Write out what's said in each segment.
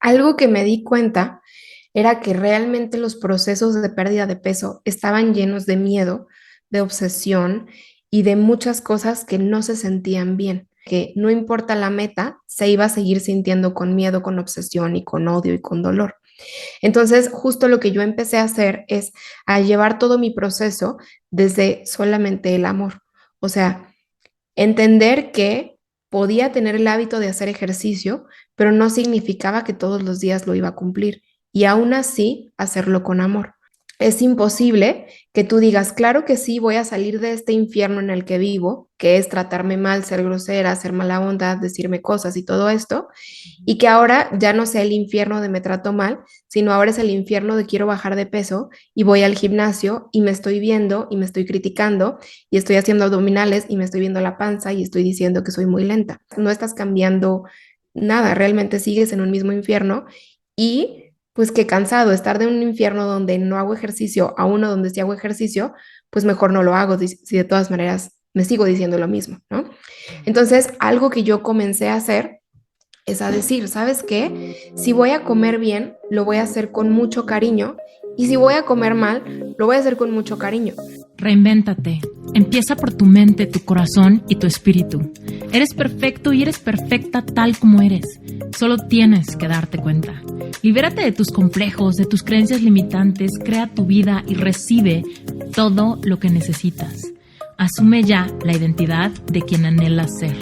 Algo que me di cuenta era que realmente los procesos de pérdida de peso estaban llenos de miedo, de obsesión y de muchas cosas que no se sentían bien, que no importa la meta, se iba a seguir sintiendo con miedo, con obsesión y con odio y con dolor. Entonces, justo lo que yo empecé a hacer es a llevar todo mi proceso desde solamente el amor. O sea, entender que podía tener el hábito de hacer ejercicio, pero no significaba que todos los días lo iba a cumplir y aún así hacerlo con amor. Es imposible que tú digas, claro que sí, voy a salir de este infierno en el que vivo, que es tratarme mal, ser grosera, ser mala onda, decirme cosas y todo esto, y que ahora ya no sea el infierno de me trato mal, sino ahora es el infierno de quiero bajar de peso y voy al gimnasio y me estoy viendo y me estoy criticando y estoy haciendo abdominales y me estoy viendo la panza y estoy diciendo que soy muy lenta. No estás cambiando nada, realmente sigues en un mismo infierno y pues qué cansado estar de un infierno donde no hago ejercicio a uno donde sí hago ejercicio, pues mejor no lo hago si de todas maneras me sigo diciendo lo mismo, ¿no? Entonces, algo que yo comencé a hacer es a decir, ¿sabes qué? Si voy a comer bien, lo voy a hacer con mucho cariño y si voy a comer mal, lo voy a hacer con mucho cariño. Reinvéntate. Empieza por tu mente, tu corazón y tu espíritu. Eres perfecto y eres perfecta tal como eres. Solo tienes que darte cuenta. Libérate de tus complejos, de tus creencias limitantes, crea tu vida y recibe todo lo que necesitas. Asume ya la identidad de quien anhelas ser.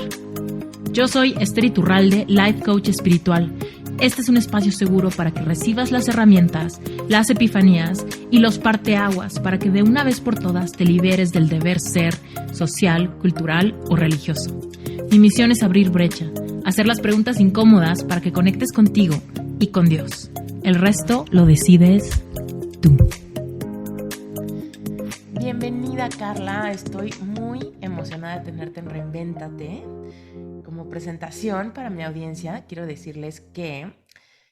Yo soy Esther Iturralde, Life Coach Espiritual. Este es un espacio seguro para que recibas las herramientas, las epifanías y los parteaguas para que de una vez por todas te liberes del deber ser social, cultural o religioso. Mi misión es abrir brecha, hacer las preguntas incómodas para que conectes contigo y con Dios. El resto lo decides tú. Bienvenida, Carla. Estoy muy emocionada de tenerte en Reinvéntate. Como presentación para mi audiencia, quiero decirles que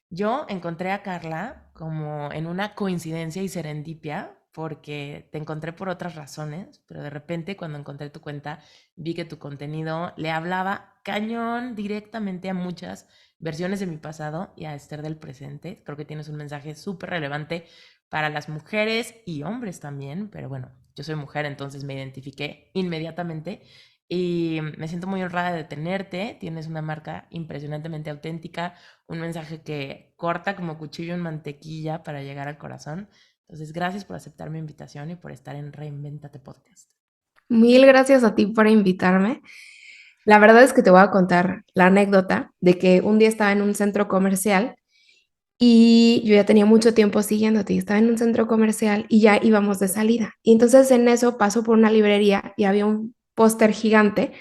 yo encontré a Carla como en una coincidencia y serendipia, porque te encontré por otras razones, pero de repente cuando encontré tu cuenta vi que tu contenido le hablaba cañón directamente a muchas versiones de mi pasado y a Esther del presente. Creo que tienes un mensaje súper relevante para las mujeres y hombres también, pero bueno, yo soy mujer, entonces me identifiqué inmediatamente y me siento muy honrada de tenerte. Tienes una marca impresionantemente auténtica, un mensaje que corta como cuchillo en mantequilla para llegar al corazón. Entonces, gracias por aceptar mi invitación y por estar en Reinvéntate Podcast. Mil gracias a ti por invitarme. La verdad es que te voy a contar la anécdota de que un día estaba en un centro comercial y yo ya tenía mucho tiempo siguiéndote y estaba en un centro comercial y ya íbamos de salida. Y entonces en eso paso por una librería y había un póster gigante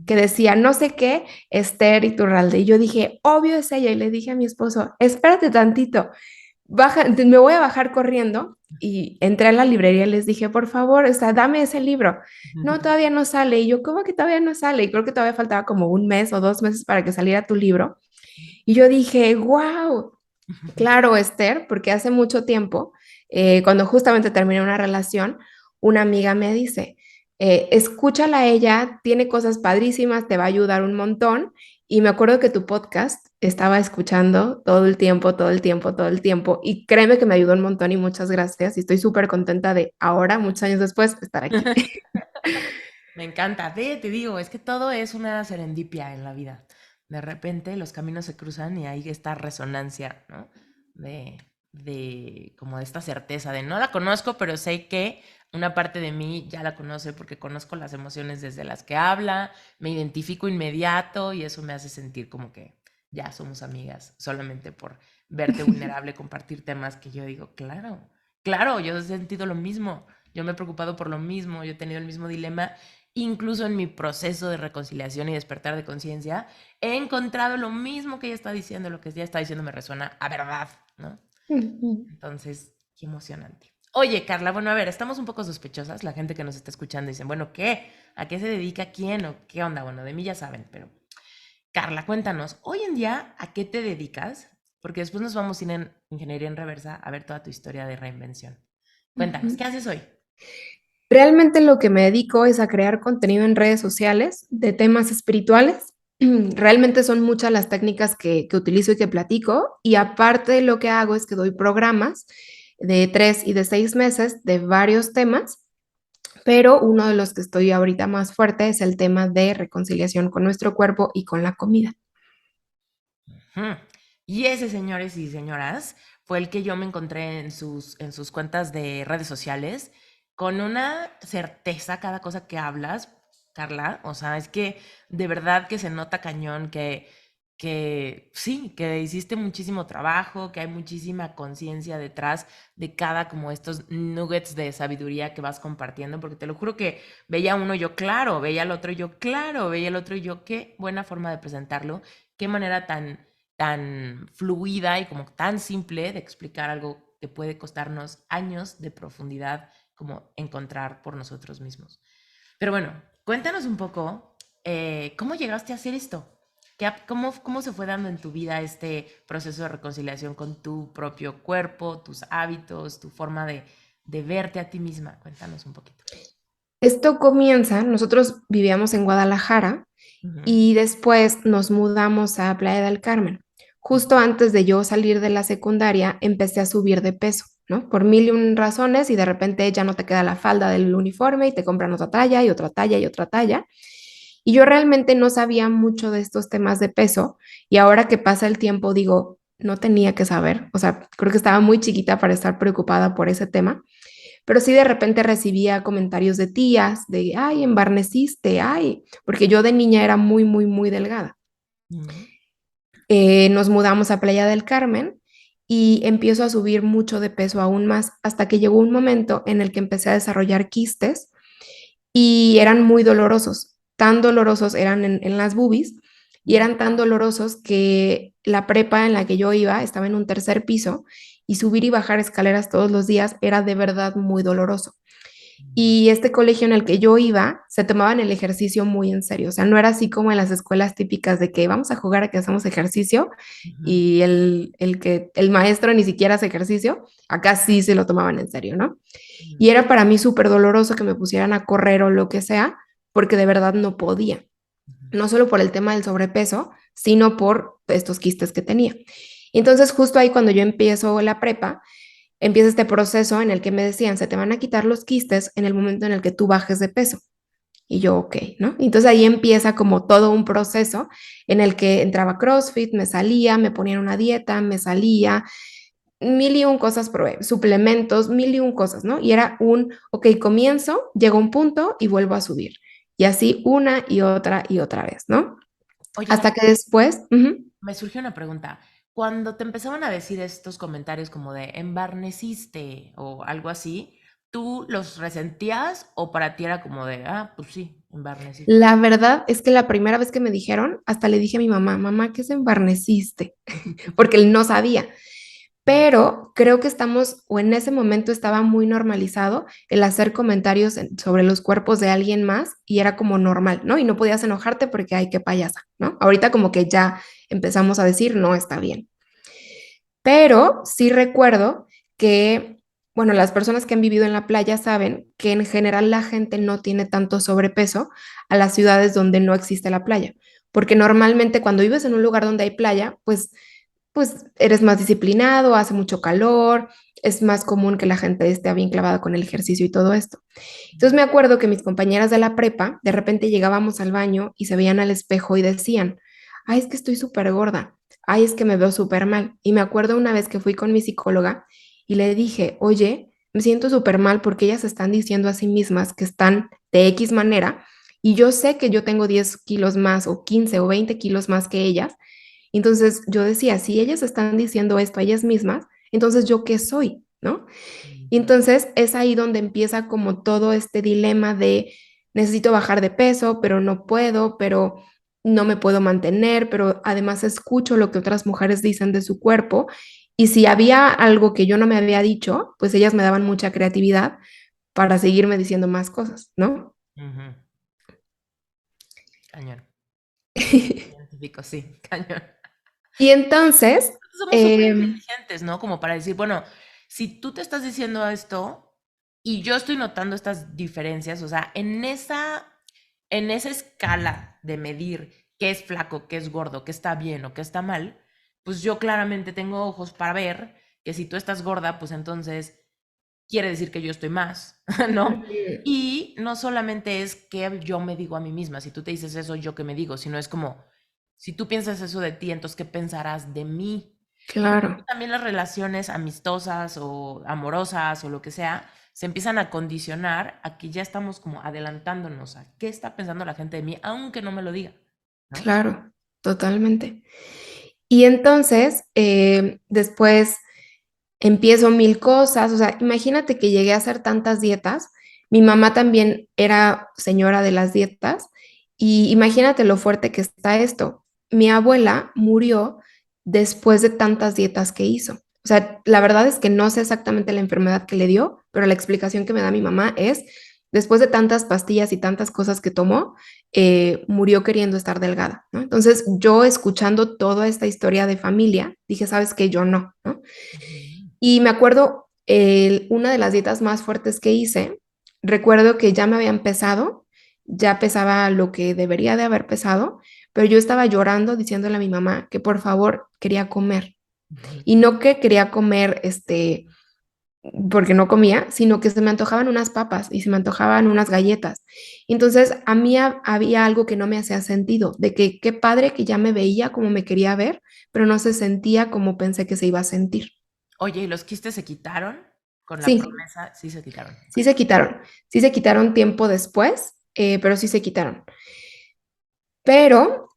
que decía no sé qué, Esther Iturralde. Y yo dije, obvio es ella. Y le dije a mi esposo, espérate tantito, me voy a bajar corriendo. Y entré a la librería y les dije, por favor, o sea, dame ese libro. No, todavía no sale. Y yo, ¿cómo que todavía no sale? Y creo que todavía faltaba como un mes o 2 meses para que saliera tu libro. Y yo dije, wow, claro, Esther, porque hace mucho tiempo, cuando justamente terminé una relación, una amiga me dice, escúchala a ella, tiene cosas padrísimas, te va a ayudar un montón. Y me acuerdo que tu podcast estaba escuchando todo el tiempo, todo el tiempo, todo el tiempo. Y créeme que me ayudó un montón y muchas gracias. Y estoy súper contenta de ahora, muchos años después, estar aquí. Me encanta. Ve, te digo, es que todo es una serendipia en la vida. De repente los caminos se cruzan y hay esta resonancia, ¿no? Como de esta certeza de no la conozco, pero sé que una parte de mí ya la conoce porque conozco las emociones desde las que habla, me identifico inmediato y eso me hace sentir como que ya somos amigas, solamente por verte vulnerable, compartir temas que yo digo, claro, claro, yo he sentido lo mismo, yo me he preocupado por lo mismo, yo he tenido el mismo dilema. Incluso en mi proceso de reconciliación y despertar de conciencia, he encontrado lo mismo que ella está diciendo, lo que ella está diciendo me resuena a verdad, ¿no? Entonces, qué emocionante. Oye, Carla, bueno, a ver, estamos un poco sospechosas, la gente que nos está escuchando dicen, bueno, ¿qué? ¿A qué se dedica quién o qué onda? Bueno, de mí ya saben, pero Carla, cuéntanos, hoy en día, ¿a qué te dedicas? Porque después nos vamos a ir en ingeniería en reversa a ver toda tu historia de reinvención. Cuéntanos, ¿qué haces hoy? Realmente lo que me dedico es a crear contenido en redes sociales de temas espirituales Realmente son muchas las técnicas que utilizo y que platico. Y aparte lo que hago es que doy programas de 3 y de 6 meses de varios temas, pero uno de los que estoy ahorita más fuerte es el tema de reconciliación con nuestro cuerpo y con la comida. Ujú. Y ese, señores y señoras, fue el que yo me encontré en sus cuentas de redes sociales, con una certeza cada cosa que hablas, Carla. O sea, es que de verdad que se nota cañón que sí, que hiciste muchísimo trabajo, que hay muchísima conciencia detrás de cada como estos nuggets de sabiduría que vas compartiendo, porque te lo juro que veía uno y yo, claro, veía el otro y yo, claro, veía el otro y yo, qué buena forma de presentarlo, qué manera tan fluida y como tan simple de explicar algo que puede costarnos años de profundidad como encontrar por nosotros mismos. Pero bueno, cuéntanos un poco, ¿cómo llegaste a hacer esto? ¿Cómo se fue dando en tu vida este proceso de reconciliación con tu propio cuerpo, tus hábitos, tu forma de verte a ti misma? Cuéntanos un poquito. Esto comienza, nosotros vivíamos en Guadalajara Ujú, y después nos mudamos a Playa del Carmen. Justo antes de yo salir de la secundaria, empecé a subir de peso, ¿no? Por mil y un razones y de repente ya no te queda la falda del uniforme y te compran otra talla y otra talla y otra talla. Y yo realmente no sabía mucho de estos temas de peso y ahora que pasa el tiempo digo, no tenía que saber, o sea, creo que estaba muy chiquita para estar preocupada por ese tema, pero sí de repente recibía comentarios de tías, de, ay, embarneciste, ay, porque yo de niña era muy, muy, muy delgada. ujú, Nos mudamos a Playa del Carmen y empiezo a subir mucho de peso aún más hasta que llegó un momento en el que empecé a desarrollar quistes y eran muy dolorosos, tan dolorosos eran en las boobies y ujú, eran tan dolorosos que la prepa en la que yo iba estaba en un tercer piso y subir y bajar escaleras todos los días era de verdad muy doloroso. Y este colegio en el que yo iba, se tomaban el ejercicio muy en serio. O sea, no era así como en las escuelas típicas de que vamos a jugar a que hacemos ejercicio ujú, y el maestro ni siquiera hace ejercicio. Acá sí se lo tomaban en serio, ¿no? ujú, Y era para mí súper doloroso que me pusieran a correr o lo que sea, porque de verdad no podía. ujú, No solo por el tema del sobrepeso, sino por estos quistes que tenía. Y entonces justo ahí cuando yo empiezo la prepa, empieza este proceso en el que me decían, se te van a quitar los quistes en el momento en el que tú bajes de peso. Y yo, ok, ¿no? Entonces ahí empieza como todo un proceso en el que entraba a CrossFit, me salía, me ponían una dieta, me salía, mil y un cosas probé, suplementos, mil y un cosas, ¿no? Y era ok, comienzo, llego a un punto y vuelvo a subir. Y así una y otra vez, ¿no? oye, Hasta que después, me surgió una pregunta. Cuando te empezaban a decir estos comentarios como de embarneciste o algo así, ¿tú los resentías o para ti era como de, ah, pues sí, embarnecí? la verdad es que la primera vez que me dijeron, hasta le dije a mi mamá, mamá, ¿qué se embarneciste? Porque él no sabía. Pero creo que estamos, o en ese momento estaba muy normalizado el hacer comentarios sobre los cuerpos de alguien más y era como normal, ¿no? Y no podías enojarte porque, ay, qué payasa, ¿no? Ahorita como que ya empezamos a decir, no está bien. Pero sí recuerdo que, bueno, las personas que han vivido en la playa saben que en general la gente no tiene tanto sobrepeso a las ciudades donde no existe la playa, porque normalmente cuando vives en un lugar donde hay playa, pues eres más disciplinado, hace mucho calor, es más común que la gente esté bien clavada con el ejercicio y todo esto. Entonces me acuerdo que mis compañeras de la prepa, de repente llegábamos al baño y se veían al espejo y decían, ay, es que estoy súper gorda, ay, es que me veo súper mal. Y me acuerdo una vez que fui con mi psicóloga y le dije, oye, me siento súper mal porque ellas están diciendo a sí mismas que están de X manera y yo sé que yo tengo 10 kilos más o 15 o 20 kilos más que ellas. Entonces yo decía, si ellas están diciendo esto a ellas mismas, entonces yo qué soy, ¿no? Y Ujú, entonces es ahí donde empieza como todo este dilema de necesito bajar de peso, pero no puedo, pero no me puedo mantener, pero además escucho lo que otras mujeres dicen de su cuerpo. Y si había algo que yo no me había dicho, pues ellas me daban mucha creatividad para seguirme diciendo más cosas, ¿no? ujú. Cañón. Científico, sí, cañón. Y entonces, Somos súper em, inteligentes, ¿no? Como para decir, bueno, si tú te estás diciendo esto y yo estoy notando estas diferencias, o sea, en esa escala de medir qué es flaco, qué es gordo, qué está bien o qué está mal, pues yo claramente tengo ojos para ver que si tú estás gorda, pues entonces quiere decir que yo estoy más, ¿no? Ujú. Y no solamente es que yo me digo a mí misma, si tú te dices eso, yo que me digo, sino es como, si tú piensas eso de ti, entonces, ¿qué pensarás de mí? Y Claro, también las relaciones amistosas o amorosas o lo que sea, se empiezan a condicionar a que ya estamos como adelantándonos a qué está pensando la gente de mí, aunque no me lo diga, ¿no? claro, totalmente. Y entonces, después empiezo mil cosas, o sea, imagínate que llegué a hacer tantas dietas. Mi mamá también era señora de las dietas y imagínate lo fuerte que está esto. Mi abuela murió después de tantas dietas que hizo. O sea, la verdad es que no sé exactamente la enfermedad que le dio, pero la explicación que me da mi mamá es, después de tantas pastillas y tantas cosas que tomó, murió queriendo estar delgada, ¿no? Entonces, yo escuchando toda esta historia de familia, dije, ¿sabes qué? Yo no, ¿no? Ujú. Y me acuerdo, una de las dietas más fuertes que hice, recuerdo que ya me había empezado, ya pesaba lo que debería de haber pesado, pero yo estaba llorando diciéndole a mi mamá que por favor quería comer. Ujú. Y no que quería comer, porque no comía, sino que se me antojaban unas papas y se me antojaban unas galletas. Entonces, a mí había algo que no me hacía sentido, de que qué padre que ya me veía como me quería ver, pero no se sentía como pensé que se iba a sentir. Oye, ¿y los quistes se quitaron? Con la Sí, promesa, sí se quitaron. Ok. sí se quitaron tiempo después, pero sí se quitaron. Pero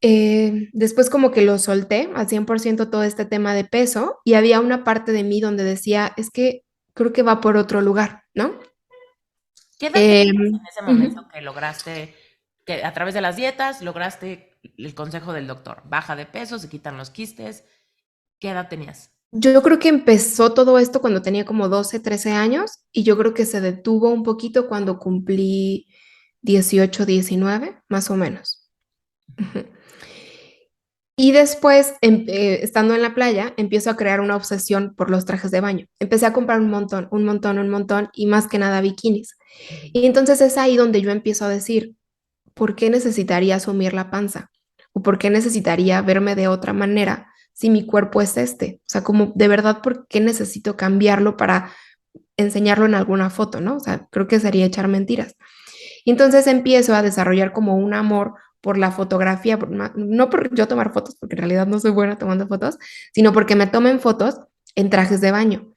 después como que lo solté al 100% todo este tema de peso y había una parte de mí donde decía, es que creo que va por otro lugar, ¿no? ¿Qué edad tenías Em, en ese momento ujú. que lograste, que a través de las dietas lograste el consejo del doctor? Baja de peso, se quitan los quistes. ¿Qué edad tenías? Yo creo que empezó todo esto cuando tenía como 12 13 años y yo creo que se detuvo un poquito cuando cumplí 18 19 más o menos. Ujú. Y después, estando en la playa, empiezo a crear una obsesión por los trajes de baño. Empecé a comprar un montón, un montón, un montón y más que nada bikinis. Ujú. Y entonces es ahí donde yo empiezo a decir, ¿por qué necesitaría asumir la panza? ¿O por qué necesitaría verme de otra manera si mi cuerpo es este? O sea, como de verdad, ¿por qué necesito cambiarlo para enseñarlo en alguna foto, ¿no? O sea, creo que sería echar mentiras. Y entonces empiezo a desarrollar como un amor por la fotografía, no por yo tomar fotos, porque en realidad no soy buena tomando fotos, sino porque me tomen fotos en trajes de baño.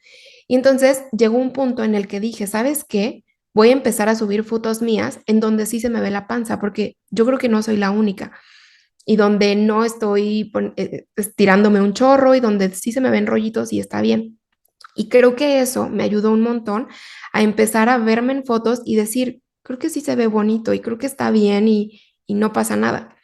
Y entonces llegó un punto en el que dije, ¿sabes qué? Voy a empezar a subir fotos mías en donde sí se me ve la panza, porque yo creo que no soy la única y donde no estoy estirándome un chorro y donde sí se me ven rollitos y está bien. Y creo que eso me ayudó un montón a empezar a verme en fotos y decir, creo que sí se ve bonito y creo que está bien y no pasa nada.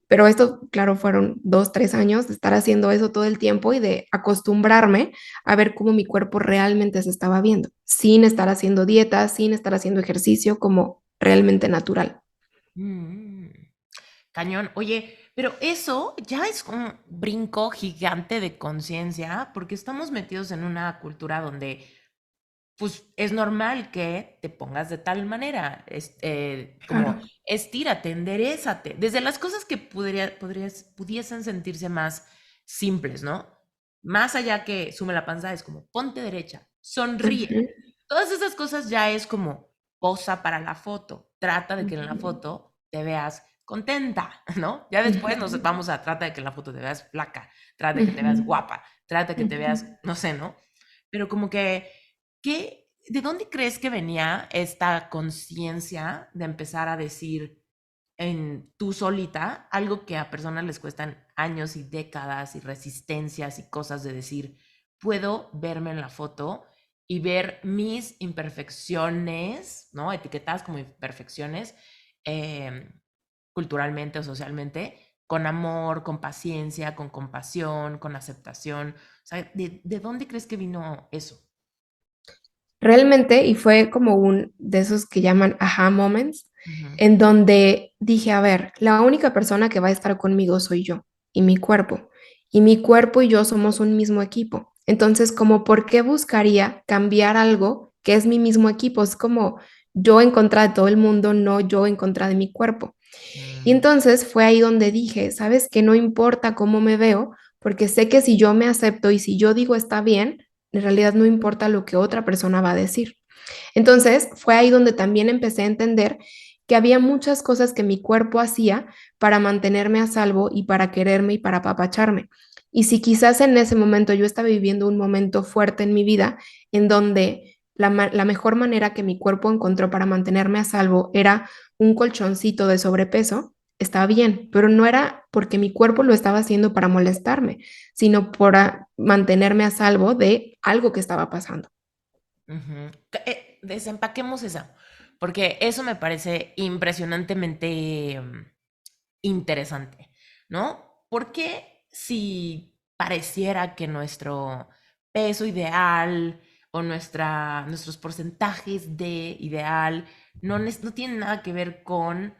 Pero esto, claro, fueron 2, 3 años de estar haciendo eso todo el tiempo y de acostumbrarme a ver cómo mi cuerpo realmente se estaba viendo, sin estar haciendo dietas, sin estar haciendo ejercicio, como realmente natural. Mm, cañón. Oye, pero eso ya es un brinco gigante de conciencia porque estamos metidos en una cultura donde pues es normal que te pongas de tal manera, como Claro. estírate, enderézate, desde las cosas que pudiesen sentirse más simples, ¿no? Más allá que sume la panza, es como ponte derecha, sonríe. Ujú, Todas esas cosas ya es como posa para la foto. Trata de que en la ujú, foto te veas contenta, ¿no? Ya después nos ujú, vamos a trata de que en la foto te veas flaca, trata de que te veas ujú, guapa, trata de que te veas, ujú. no sé, ¿no? Pero como que de dónde crees que venía esta conciencia de empezar a decir en tú solita algo que a personas les cuestan años y décadas y resistencias y cosas de decir, puedo verme en la foto y ver mis imperfecciones, ¿no? Etiquetadas como imperfecciones, culturalmente o socialmente, con amor, con paciencia, con compasión, con aceptación. O sea, de dónde crees que vino eso? Realmente, y fue como un de esos que llaman aha moments, Ujú. en donde dije, a ver, la única persona que va a estar conmigo soy yo y mi cuerpo. Y mi cuerpo y yo somos un mismo equipo. Entonces, como, ¿por qué buscaría cambiar algo que es mi mismo equipo? Es como yo en contra de todo el mundo, no yo en contra de mi cuerpo. Y entonces fue ahí donde dije, ¿sabes qué? No importa cómo me veo, porque sé que si yo me acepto y si yo digo está bien, en realidad no importa lo que otra persona va a decir. Entonces fue ahí donde también empecé a entender que había muchas cosas que mi cuerpo hacía para mantenerme a salvo y para quererme y para apapacharme. Y si quizás en ese momento yo estaba viviendo un momento fuerte en mi vida en donde la mejor manera que mi cuerpo encontró para mantenerme a salvo era un colchoncito de sobrepeso, estaba bien, pero no era porque mi cuerpo lo estaba haciendo para molestarme, sino para mantenerme a salvo de algo que estaba pasando. Ujú. Desempaquemos esa, porque eso me parece impresionantemente interesante, ¿no? Porque si pareciera que nuestro peso ideal o nuestros porcentajes de ideal no tienen nada que ver con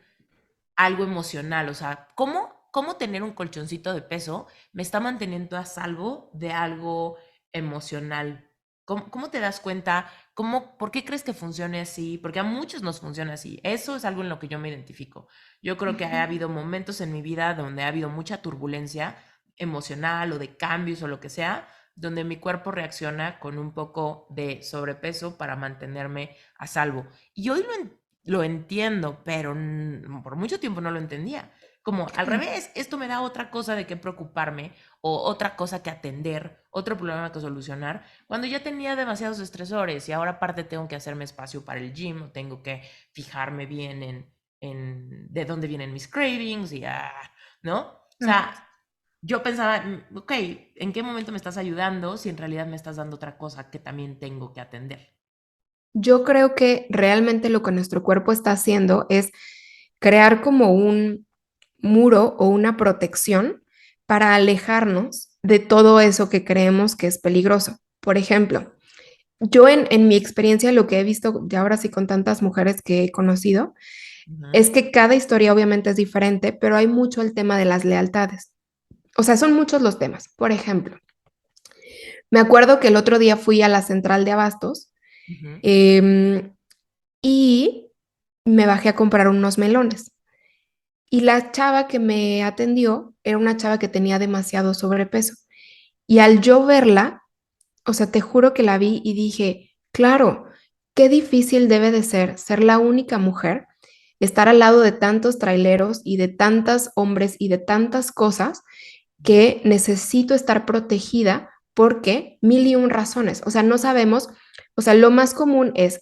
algo emocional? O sea, ¿cómo tener un colchoncito de peso me está manteniendo a salvo de algo emocional? ¿Cómo te das cuenta? ¿Por qué crees que funcione así? Porque a muchos nos funciona así. Eso es algo en lo que yo me identifico. Yo creo que ha Ujú. habido momentos en mi vida donde ha habido mucha turbulencia emocional o de cambios o lo que sea, donde mi cuerpo reacciona con un poco de sobrepeso para mantenerme a salvo. Y hoy lo entiendo, pero por mucho tiempo no lo entendía. Como al Claro. revés, esto me da otra cosa de qué preocuparme o otra cosa que atender, otro problema que solucionar, cuando ya tenía demasiados estresores y ahora aparte tengo que hacerme espacio para el gym o tengo que fijarme bien en de dónde vienen mis cravings y, ¿no? O Claro. sea, yo pensaba, ok, ¿en qué momento me estás ayudando si en realidad me estás dando otra cosa que también tengo que atender? Yo creo que realmente lo que nuestro cuerpo está haciendo es crear como un muro o una protección para alejarnos de todo eso que creemos que es peligroso. Por ejemplo, yo en mi experiencia lo que he visto ya ahora sí con tantas mujeres que he conocido Ujú, es que cada historia obviamente es diferente, pero hay mucho el tema de las lealtades. O sea, son muchos los temas. Por ejemplo, me acuerdo que el otro día fui a la central de abastos ujú, em, y me bajé a comprar unos melones. Y la chava que me atendió era una chava que tenía demasiado sobrepeso. Y al yo verla, o sea, te juro que la vi y dije, claro, qué difícil debe de ser la única mujer, estar al lado de tantos traileros y de tantos hombres y de tantas cosas ujú. que necesito estar protegida porque mil y un razones. O sea, no sabemos, o sea, lo más común es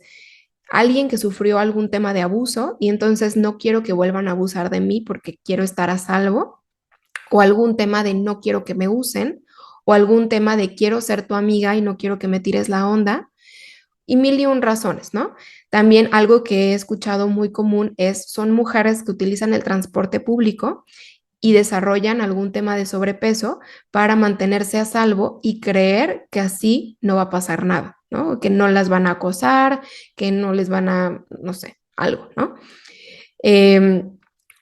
alguien que sufrió algún tema de abuso y entonces no quiero que vuelvan a abusar de mí porque quiero estar a salvo, o algún tema de no quiero que me usen, o algún tema de quiero ser tu amiga y no quiero que me tires la onda, y mil y un razones, ¿no? También algo que he escuchado muy común es, son mujeres que utilizan el transporte público y desarrollan algún tema de sobrepeso para mantenerse a salvo y creer que así no va a pasar nada, ¿no? Que no las van a acosar, que no les van a, no sé, algo, ¿no? Eh,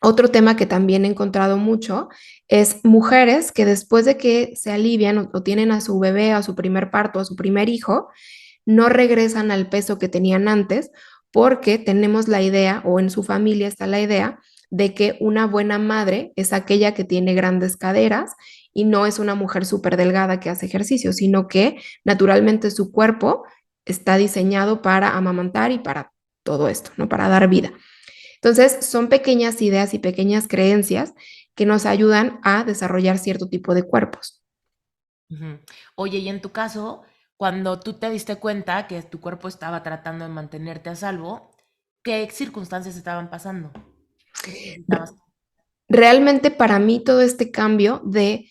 Otro tema que también he encontrado mucho es mujeres que después de que se alivian o tienen a su bebé, a su primer parto, a su primer hijo, no regresan al peso que tenían antes porque tenemos la idea, o en su familia está la idea, de que una buena madre es aquella que tiene grandes caderas y no es una mujer súper delgada que hace ejercicio, sino que naturalmente su cuerpo está diseñado para amamantar y para todo esto, ¿no? Para dar vida. Entonces, son pequeñas ideas y pequeñas creencias que nos ayudan a desarrollar cierto tipo de cuerpos. Ujú. Oye, y en tu caso, cuando tú te diste cuenta que tu cuerpo estaba tratando de mantenerte a salvo, ¿qué circunstancias estaban pasando? ¿Qué necesitabas? Realmente para mí todo este cambio de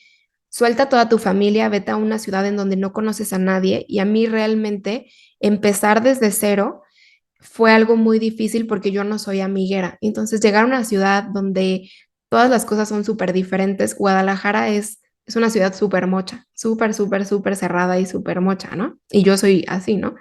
suelta toda tu familia, vete a una ciudad en donde no conoces a nadie, y a mí realmente empezar desde cero fue algo muy difícil porque yo no soy amiguera. Entonces, llegar a una ciudad donde todas las cosas son súper diferentes, Guadalajara es una ciudad súper mocha, súper, súper, súper cerrada y súper mocha, ¿no? Y yo soy así, ¿no?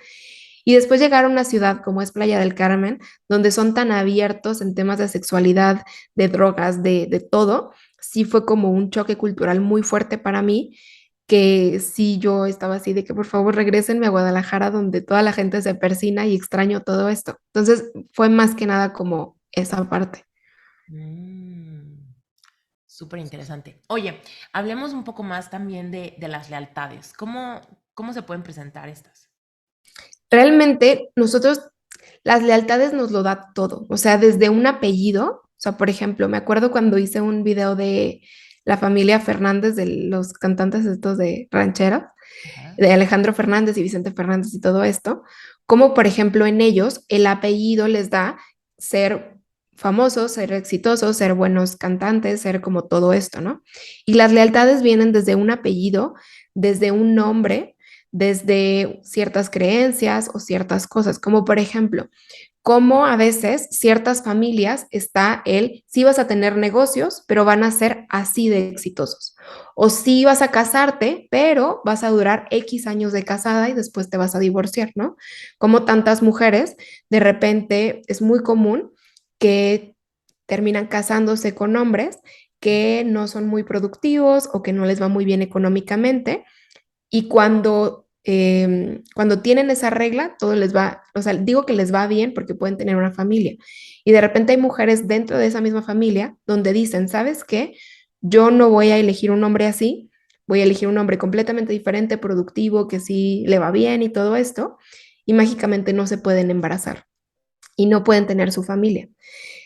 Y después llegar a una ciudad como es Playa del Carmen, donde son tan abiertos en temas de sexualidad, de drogas, de todo, sí fue como un choque cultural muy fuerte para mí, que sí yo estaba así de que por favor regrésenme a Guadalajara donde toda la gente se persina y extraño todo esto. Entonces fue más que nada como esa parte. súper interesante. Oye, hablemos un poco más también de las lealtades. ¿Cómo se pueden presentar estas? Realmente nosotros, las lealtades nos lo da todo, o sea, desde un apellido, o sea, por ejemplo, me acuerdo cuando hice un video de la familia Fernández, de los cantantes estos de rancheras, Ajá. de Alejandro Fernández y Vicente Fernández y todo esto, como por ejemplo en ellos el apellido les da ser famosos, ser exitosos, ser buenos cantantes, ser como todo esto, ¿no? Y las lealtades vienen desde un apellido, desde un nombre, desde ciertas creencias o ciertas cosas, como por ejemplo, como a veces ciertas familias está el, sí vas a tener negocios, pero van a ser así de exitosos. O sí vas a casarte, pero vas a durar X años de casada y después te vas a divorciar, ¿no? Como tantas mujeres, de repente es muy común que terminan casándose con hombres que no son muy productivos o que no les va muy bien económicamente y cuando tienen esa regla, todo les va, o sea, digo que les va bien porque pueden tener una familia. Y de repente hay mujeres dentro de esa misma familia donde dicen, ¿sabes qué? Yo no voy a elegir un hombre así, voy a elegir un hombre completamente diferente, productivo, que sí le va bien y todo esto, y mágicamente no se pueden embarazar y no pueden tener su familia.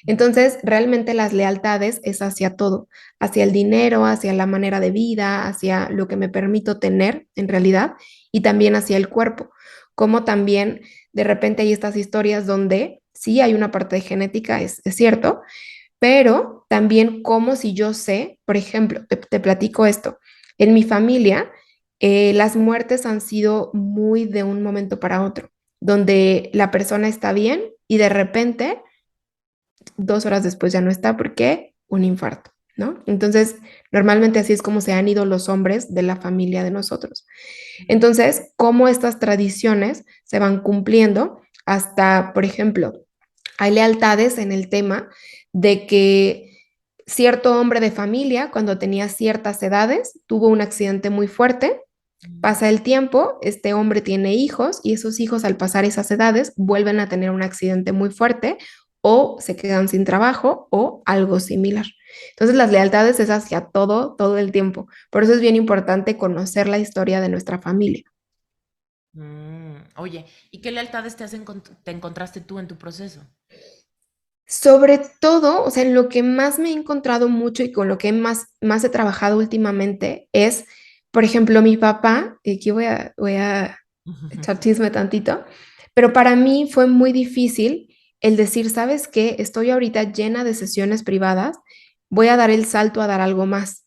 Entonces, realmente las lealtades es hacia todo, hacia el dinero, hacia la manera de vida, hacia lo que me permito tener en realidad y también hacia el cuerpo. Como también de repente hay estas historias donde sí hay una parte de genética, es cierto, pero también como si yo sé, por ejemplo, te platico esto, en mi familia las muertes han sido muy de un momento para otro, donde la persona está bien y de repente 2 horas después ya no está porque un infarto, ¿no? Entonces, normalmente así es como se han ido los hombres de la familia de nosotros. Entonces, cómo estas tradiciones se van cumpliendo hasta, por ejemplo, hay lealtades en el tema de que cierto hombre de familia, cuando tenía ciertas edades, tuvo un accidente muy fuerte. Mm. Pasa el tiempo, este hombre tiene hijos y esos hijos al pasar esas edades vuelven a tener un accidente muy fuerte o se quedan sin trabajo o algo similar. Entonces las lealtades es hacia todo, todo el tiempo. Por eso es bien importante conocer la historia de nuestra familia. Oye, ¿y qué lealtades te encontraste tú en tu proceso? Sobre todo, o sea, en lo que más me he encontrado mucho y con lo que más he trabajado últimamente es, por ejemplo, mi papá, y aquí voy a echar chisme tantito, pero para mí fue muy difícil el decir, ¿sabes qué? Estoy ahorita llena de sesiones privadas, voy a dar el salto a dar algo más.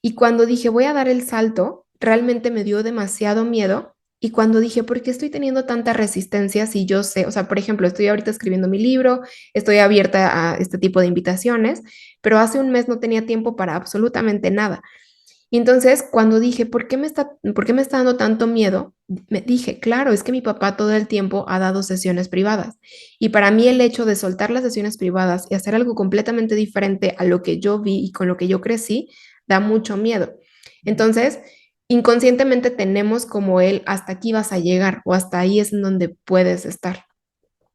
Y cuando dije, voy a dar el salto, realmente me dio demasiado miedo. Y cuando dije, ¿por qué estoy teniendo tanta resistencia si yo sé? O sea, por ejemplo, estoy ahorita escribiendo mi libro, estoy abierta a este tipo de invitaciones, pero hace un mes no tenía tiempo para absolutamente nada. Y entonces, cuando dije, ¿por qué me está dando tanto miedo? Me dije, claro, es que mi papá todo el tiempo ha dado sesiones privadas. Y para mí el hecho de soltar las sesiones privadas y hacer algo completamente diferente a lo que yo vi y con lo que yo crecí, da mucho miedo. Entonces, inconscientemente tenemos como el, hasta aquí vas a llegar o hasta ahí es en donde puedes estar.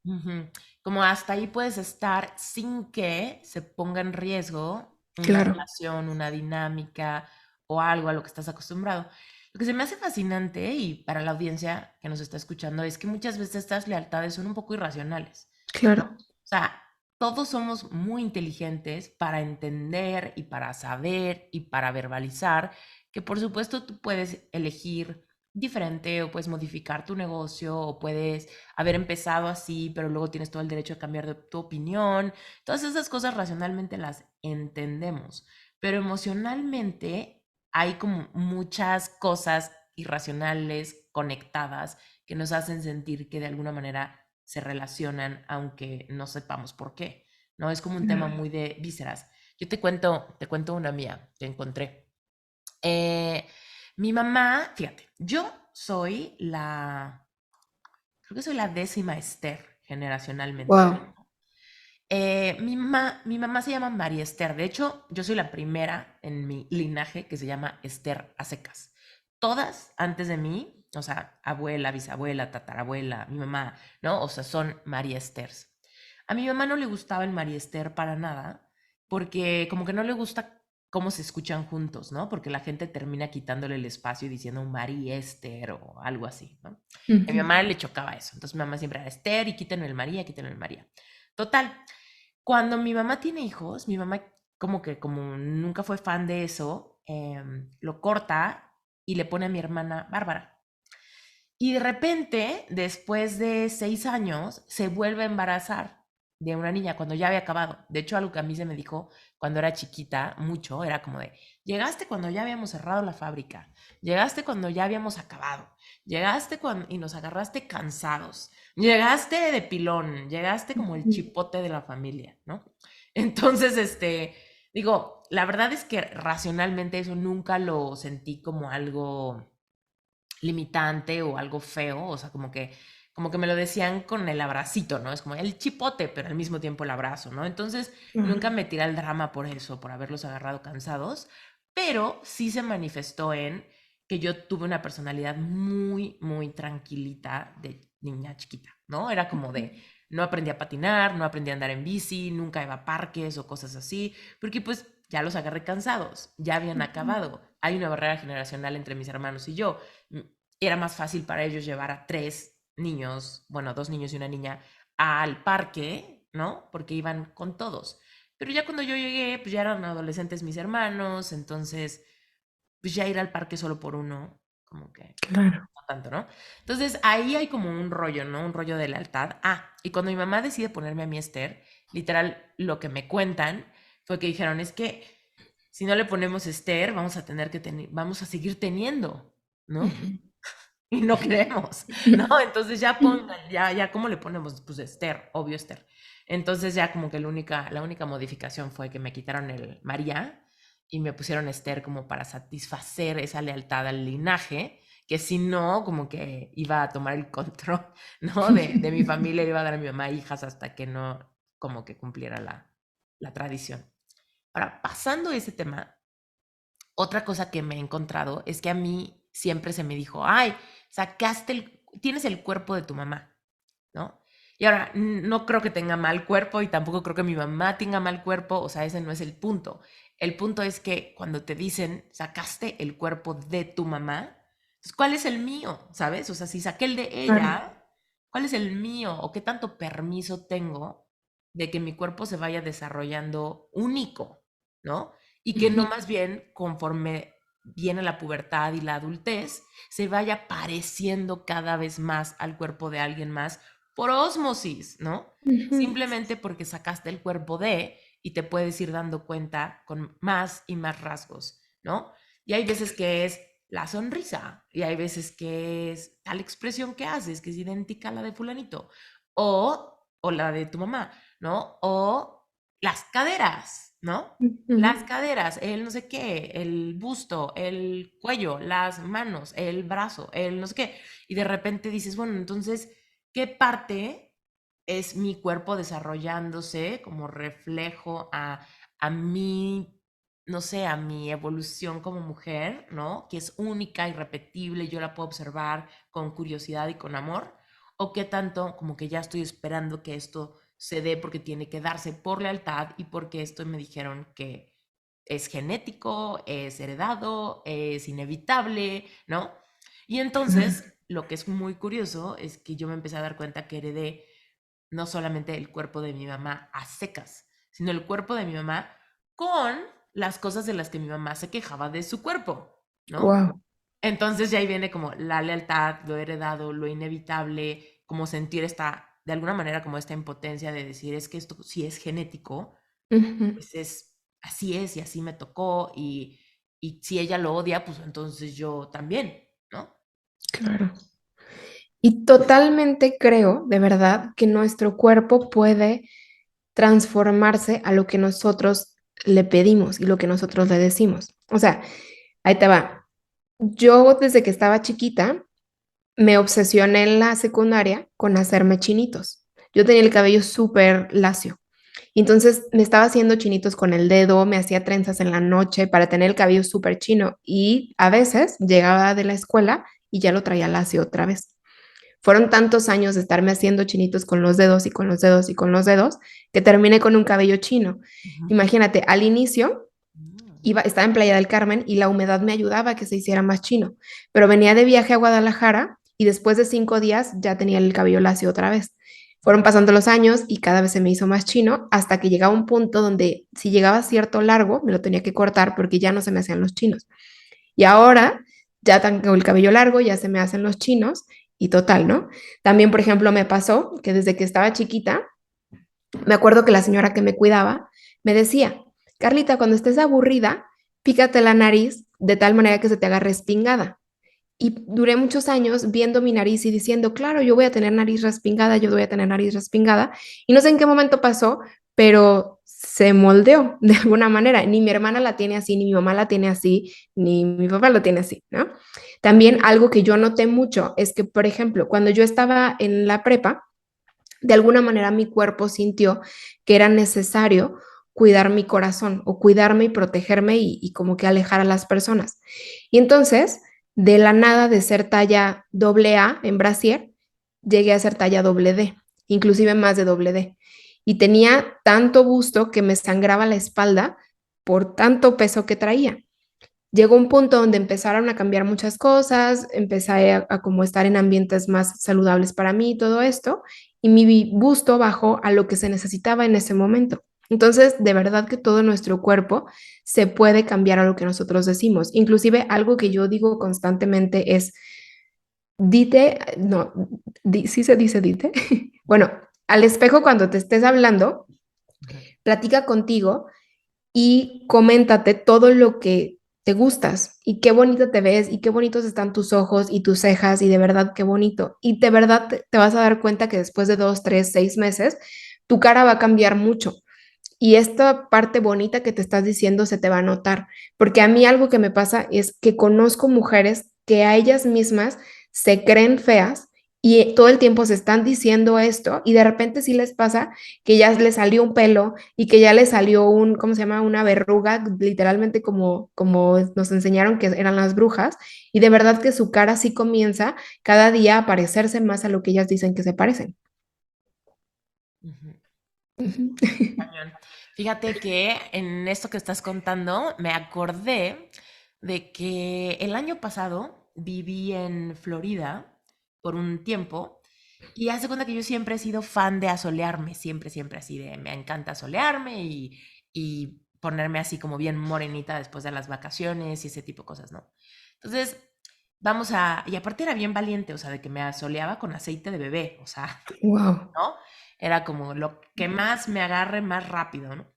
Ujú. Como hasta ahí puedes estar sin que se ponga en riesgo una Claro, relación, una dinámica o algo a lo que estás acostumbrado. Lo que se me hace fascinante y para la audiencia que nos está escuchando es que muchas veces estas lealtades son un poco irracionales, ¿no? claro, O sea, todos somos muy inteligentes para entender y para saber y para verbalizar que por supuesto tú puedes elegir diferente o puedes modificar tu negocio o puedes haber empezado así, pero luego tienes todo el derecho de cambiar de tu opinión. Todas esas cosas racionalmente las entendemos, pero emocionalmente hay como muchas cosas irracionales conectadas que nos hacen sentir que de alguna manera se relacionan, aunque no sepamos por qué. ¿No? Es como un tema claro. muy de vísceras. Yo te cuento una mía que encontré. Eh, Mi mamá, fíjate, yo soy creo que soy la décima Esther generacionalmente Wow. hablando. Mi mamá se llama María Esther. De hecho, yo soy la primera en mi linaje que se llama Esther a secas. Todas antes de mí, o sea, abuela, bisabuela, tatarabuela, mi mamá, ¿no? O sea, son María Esters. A mi mamá no le gustaba el María Esther para nada, porque como que no le gusta cómo se escuchan juntos, ¿no? Porque la gente termina quitándole el espacio y diciendo María Esther o algo así, ¿no? A mi Ujú. mamá le chocaba eso. Entonces mi mamá siempre era Esther y quítenme el María, quítenme el María. Total, cuando mi mamá tiene hijos, mi mamá como que como nunca fue fan de eso, lo corta y le pone a mi hermana Bárbara. Y de repente, después de 6 años, se vuelve a embarazar de una niña cuando ya había acabado. De hecho, algo que a mí se me dijo cuando era chiquita, mucho, era como de, llegaste cuando ya habíamos cerrado la fábrica, llegaste cuando ya habíamos acabado, llegaste cuando y nos agarraste cansados, llegaste de pilón, llegaste como el Ujú. chipote de la familia, ¿no? Entonces, digo, la verdad es que racionalmente eso nunca lo sentí como algo limitante o algo feo, o sea, como que me lo decían con el abracito, ¿no? Es como el chipote, pero al mismo tiempo el abrazo, ¿no? Entonces, nunca Claro. me tiré al drama por eso, por haberlos agarrado cansados, pero sí se manifestó en que yo tuve una personalidad muy, muy tranquilita de niña chiquita, ¿no? Era como de, no aprendí a patinar, no aprendí a andar en bici, nunca iba a parques o cosas así, porque pues ya los agarré cansados, ya habían Ujú. acabado. Hay una barrera generacional entre mis hermanos y yo. Era más fácil para ellos llevar a 3 niños, bueno, 2 niños y una niña, al parque, ¿no? Porque iban con todos. Pero ya cuando yo llegué, pues ya eran adolescentes mis hermanos, entonces, pues ya ir al parque solo por uno, como que Claro. no tanto, ¿no? Entonces ahí hay como un rollo, ¿no? Un rollo de lealtad. Ah, y cuando mi mamá decide ponerme a mi Esther, literal, lo que me cuentan fue que dijeron, es que si no le ponemos Esther, vamos a tener que tener, vamos a seguir teniendo, ¿no? Ujú. Y no queremos, ¿no? Entonces ya pongan, ya, ¿cómo le ponemos? Pues Esther, obvio Esther. Entonces ya como que la única modificación fue que me quitaron el María y me pusieron Esther como para satisfacer esa lealtad al linaje, que si no, como que iba a tomar el control, ¿no? De mi familia, le iba a dar a mi mamá hijas hasta que no, como que cumpliera la tradición. Ahora, pasando ese tema, otra cosa que me he encontrado es que a mí siempre se me dijo, ay, tienes el cuerpo de tu mamá, ¿no? Y ahora, no creo que tenga mal cuerpo y tampoco creo que mi mamá tenga mal cuerpo, o sea, ese no es el punto. El punto es que cuando te dicen, sacaste el cuerpo de tu mamá, pues, ¿cuál es el mío? ¿Sabes? O sea, si saqué el de Claro. ella, ¿cuál es el mío? ¿O qué tanto permiso tengo de que mi cuerpo se vaya desarrollando único, ¿no? Y que no Ujú. más bien conforme viene la pubertad y la adultez, se vaya pareciendo cada vez más al cuerpo de alguien más por ósmosis, ¿no? Ujú. Simplemente porque sacaste el cuerpo de y te puedes ir dando cuenta con más y más rasgos, ¿no? Y hay veces que es la sonrisa y hay veces que es tal expresión que haces que es idéntica a la de fulanito o la de tu mamá, ¿no? O las caderas, ¿no? Las Ujú. caderas, el no sé qué, el busto, el cuello, las manos, el brazo, el no sé qué. Y de repente dices, bueno, entonces, ¿qué parte es mi cuerpo desarrollándose como reflejo a mi, no sé, a mi evolución como mujer, ¿no? Que es única, irrepetible, yo la puedo observar con curiosidad y con amor. ¿O qué tanto como que ya estoy esperando que esto se dé porque tiene que darse por lealtad y porque esto me dijeron que es genético, es heredado, es inevitable, ¿no? Y Claro. entonces, lo que es muy curioso es que yo me empecé a dar cuenta que heredé no solamente el cuerpo de mi mamá a secas, sino el cuerpo de mi mamá con las cosas de las que mi mamá se quejaba de su cuerpo, ¿no? Wow. Entonces ya ahí viene como la lealtad, lo heredado, lo inevitable, como sentir de alguna manera como esta impotencia de decir, es que esto si es genético, Ujú. pues así es y así me tocó y si ella lo odia, pues entonces yo también, ¿no? Claro. Y totalmente creo, de verdad, que nuestro cuerpo puede transformarse a lo que nosotros le pedimos y lo que nosotros le decimos. O sea, ahí te va. Yo desde que estaba chiquita me obsesioné en la secundaria con hacerme chinitos. Yo tenía el cabello súper lacio. Y entonces me estaba haciendo chinitos con el dedo, me hacía trenzas en la noche para tener el cabello súper chino. Y a veces llegaba de la escuela y ya lo traía lacio otra vez. Fueron tantos años de estarme haciendo chinitos con los dedos y con los dedos y con los dedos que terminé con un cabello chino. Ujú. Imagínate, al inicio estaba en Playa del Carmen y la humedad me ayudaba a que se hiciera más chino, pero venía de viaje a Guadalajara y después de 5 días ya tenía el cabello lacio otra vez. Fueron pasando los años y cada vez se me hizo más chino hasta que llegaba un punto donde si llegaba cierto largo me lo tenía que cortar porque ya no se me hacían los chinos. Y ahora ya tengo el cabello largo, ya se me hacen los chinos y total, ¿no? También, por ejemplo, me pasó que desde que estaba chiquita, me acuerdo que la señora que me cuidaba me decía, Carlita, cuando estés aburrida, pícate la nariz de tal manera que se te haga respingada. Y duré muchos años viendo mi nariz y diciendo, claro, yo voy a tener nariz respingada, yo voy a tener nariz respingada. Y no sé en qué momento pasó, pero se moldeó de alguna manera. Ni mi hermana la tiene así, ni mi mamá la tiene así, ni mi papá lo tiene así, ¿no? También algo que yo noté mucho es que, por ejemplo, cuando yo estaba en la prepa, de alguna manera mi cuerpo sintió que era necesario cuidar mi corazón o cuidarme y protegerme y como que alejar a las personas. Y entonces, de la nada de ser talla doble A en brasier, llegué a ser talla doble D, inclusive más de doble D. Y tenía tanto busto que me sangraba la espalda por tanto peso que traía. Llegó un punto donde empezaron a cambiar muchas cosas, empecé a como estar en ambientes más saludables para mí y todo esto, y mi busto bajó a lo que se necesitaba en ese momento. Entonces, de verdad que todo nuestro cuerpo se puede cambiar a lo que nosotros decimos. Inclusive algo que yo digo constantemente es, dite, no, sí se dice dite. Bueno, al espejo cuando te estés hablando, Ujú. platica contigo y coméntate todo lo que te gustas y qué bonita te ves y qué bonitos están tus ojos y tus cejas y de verdad qué bonito. Y de verdad te vas a dar cuenta que después de 2, 3, 6 meses, tu cara va a cambiar mucho. Y esta parte bonita que te estás diciendo se te va a notar, porque a mí algo que me pasa es que conozco mujeres que a ellas mismas se creen feas y todo el tiempo se están diciendo esto y de repente sí les pasa que ya les salió un pelo y que ya les salió un, ¿cómo se llama? Una verruga, literalmente como nos enseñaron que eran las brujas y de verdad que su cara sí comienza cada día a parecerse más a lo que ellas dicen que se parecen. Ujú. Ujú. Cañón. Fíjate que en esto que estás contando me acordé de que el año pasado viví en Florida por un tiempo y haz de cuenta que yo siempre he sido fan de asolearme, siempre, siempre así de me encanta asolearme y ponerme así como bien morenita después de las vacaciones y ese tipo de cosas, ¿no? Entonces, y aparte era bien valiente, o sea, de que me asoleaba con aceite de bebé, o sea, Wow. ¿no? Era como lo que más me agarre más rápido, ¿no?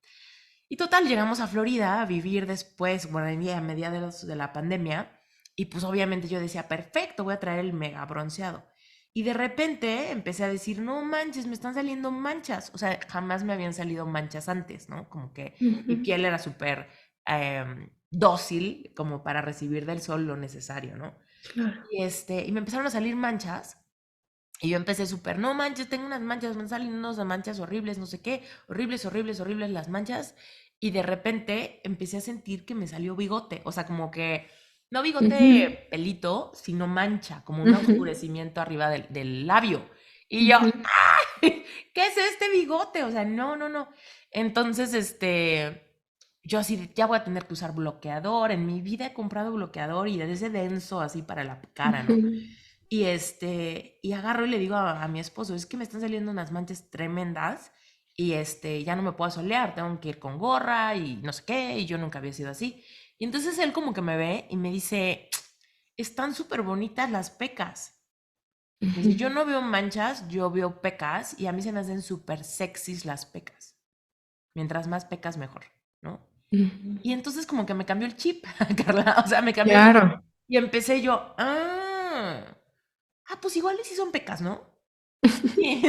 Y total, llegamos a Florida a vivir después, bueno, a mediados de la pandemia, y pues obviamente yo decía, perfecto, voy a traer el mega bronceado. Y de repente empecé a decir, no manches, me están saliendo manchas. O sea, jamás me habían salido manchas antes, ¿no? Como que mi Ujú. piel era súper dócil como para recibir del sol lo necesario, ¿no? Claro. Y me empezaron a salir manchas y yo empecé súper, no manches, tengo unas manchas, me salen unas manchas horribles, no sé qué, horribles, horribles, horribles las manchas. Y de repente empecé a sentir que me salió bigote, o sea, como que, no Ujú, bigote pelito, sino mancha, como un ujú, oscurecimiento arriba del labio. Y yo, ujú, ¿qué es este bigote? O sea, no, no, no. Entonces, yo así, ya voy a tener que usar bloqueador. En mi vida he comprado bloqueador y de ese denso así para la cara, ¿no? ujú, Y agarro y le digo a mi esposo, es que me están saliendo unas manchas tremendas y ya no me puedo solear, tengo que ir con gorra y no sé qué, y yo nunca había sido así. Y entonces él como que me ve y me dice, están súper bonitas las pecas. Me dice, yo ujú, no veo manchas, yo veo pecas y a mí se me hacen súper sexys las pecas. Mientras más pecas, mejor, ¿no? ujú. Y entonces como que me cambió el chip, Carla, o sea, me cambió el chip. Claro. Y empecé yo, pues iguales sí son pecas, ¿no? Sí,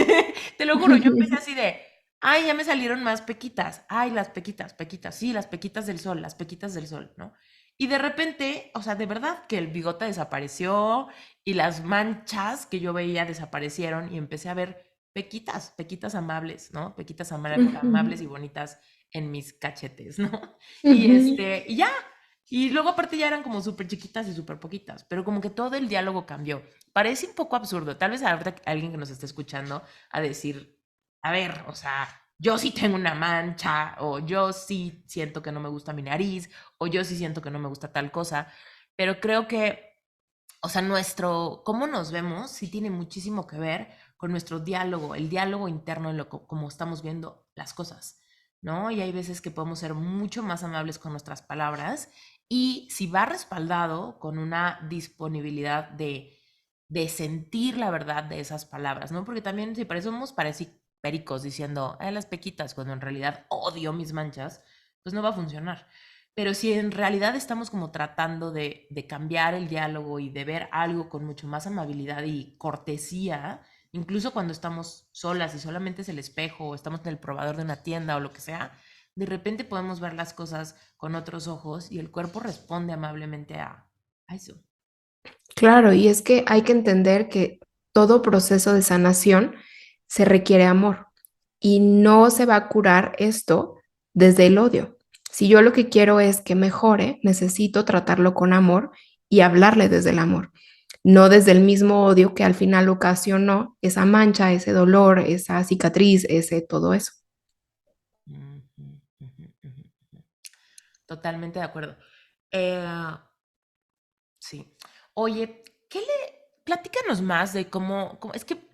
te lo juro, yo empecé así de, ay, ya me salieron más pequitas, ay, las pequitas, pequitas, sí, las pequitas del sol, las pequitas del sol, ¿no? Y de repente, o sea, de verdad que el bigote desapareció y las manchas que yo veía desaparecieron y empecé a ver pequitas, pequitas amables, ¿no? Pequitas amables y Ujú, bonitas en mis cachetes, ¿no? ujú. Y ya. Y luego aparte ya eran como súper chiquitas y súper poquitas, pero como que todo el diálogo cambió. Parece un poco absurdo. Tal vez ahorita alguien que nos esté escuchando a decir, a ver, o sea, yo sí tengo una mancha, o yo sí siento que no me gusta mi nariz, o yo sí siento que no me gusta tal cosa, pero creo que, o sea, cómo nos vemos sí tiene muchísimo que ver con nuestro diálogo, el diálogo interno en como estamos viendo las cosas, ¿no? Y hay veces que podemos ser mucho más amables con nuestras palabras y si va respaldado con una disponibilidad de sentir la verdad de esas palabras, ¿no? Porque también si parecemos pericos diciendo, las pequitas, cuando en realidad odio mis manchas, pues no va a funcionar. Pero si en realidad estamos como tratando de cambiar el diálogo y de ver algo con mucho más amabilidad y cortesía, incluso cuando estamos solas y solamente es el espejo o estamos en el probador de una tienda o lo que sea, de repente podemos ver las cosas con otros ojos y el cuerpo responde amablemente a eso. Claro, y es que hay que entender que todo proceso de sanación se requiere amor y no se va a curar esto desde el odio. Si yo lo que quiero es que mejore, necesito tratarlo con amor y hablarle desde el amor, no desde el mismo odio que al final ocasionó esa mancha, ese dolor, esa cicatriz, ese todo eso. Ujú, ujú, ujú, ujú. Totalmente de acuerdo. Eh, sí. Oye, platícanos más de es que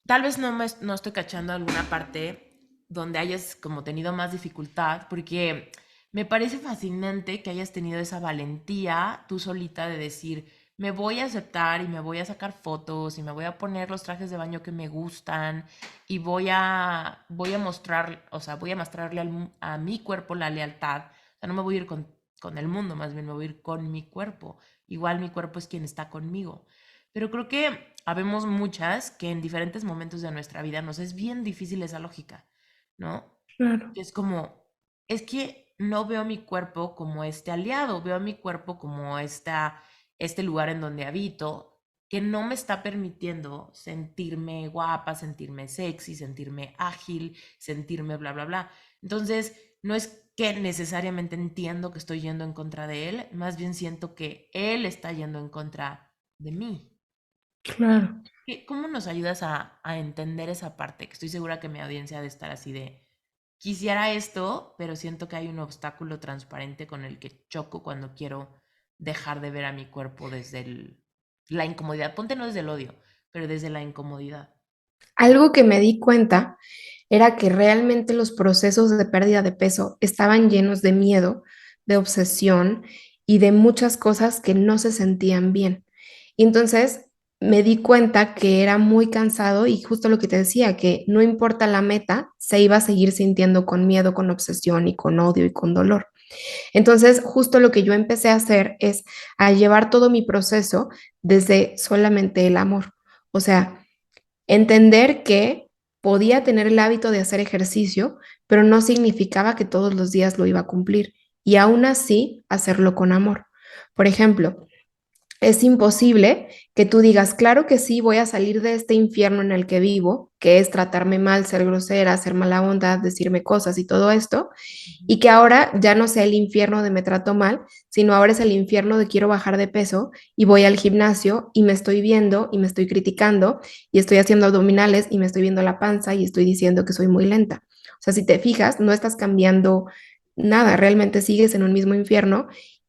tal vez no estoy cachando alguna parte donde hayas como tenido más dificultad, porque me parece fascinante que hayas tenido esa valentía tú solita de decir, me voy a aceptar y me voy a sacar fotos y me voy a poner los trajes de baño que me gustan y voy a mostrar, o sea, voy a mostrarle a mi cuerpo la lealtad. O sea, no me voy a ir con el mundo, más bien me voy a ir con mi cuerpo. Igual mi cuerpo es quien está conmigo. Pero creo que habemos muchas que en diferentes momentos de nuestra vida nos es bien difícil esa lógica, ¿no? Claro. Es como, es que no veo a mi cuerpo como este aliado, veo a mi cuerpo como este lugar en donde habito, que no me está permitiendo sentirme guapa, sentirme sexy, sentirme ágil, sentirme bla, bla, bla. Entonces, no es que necesariamente entiendo que estoy yendo en contra de él, más bien siento que él está yendo en contra de mí. Claro. ¿Cómo nos ayudas a entender esa parte? Que estoy segura que mi audiencia ha de estar así de, quisiera esto, pero siento que hay un obstáculo transparente con el que choco cuando quiero dejar de ver a mi cuerpo desde la incomodidad. Ponte no desde el odio, pero desde la incomodidad. Algo que me di cuenta era que realmente los procesos de pérdida de peso estaban llenos de miedo, de obsesión y de muchas cosas que no se sentían bien. Y entonces me di cuenta que era muy cansado y justo lo que te decía, que no importa la meta, se iba a seguir sintiendo con miedo, con obsesión y con odio y con dolor. Entonces, justo lo que yo empecé a hacer es a llevar todo mi proceso desde solamente el amor. O sea, entender que podía tener el hábito de hacer ejercicio, pero no significaba que todos los días lo iba a cumplir y aún así hacerlo con amor. Por ejemplo, es imposible que tú digas, claro que sí, voy a salir de este infierno en el que vivo, que es tratarme mal, ser grosera, ser mala onda, decirme cosas y todo esto, Ujú. y que ahora ya no sea el infierno de me trato mal, sino ahora es el infierno de quiero bajar de peso y voy al gimnasio y me estoy viendo y me estoy criticando y estoy haciendo abdominales y me estoy viendo la panza y estoy diciendo que soy muy lenta. O sea, si te fijas, no estás cambiando nada, realmente sigues en un mismo infierno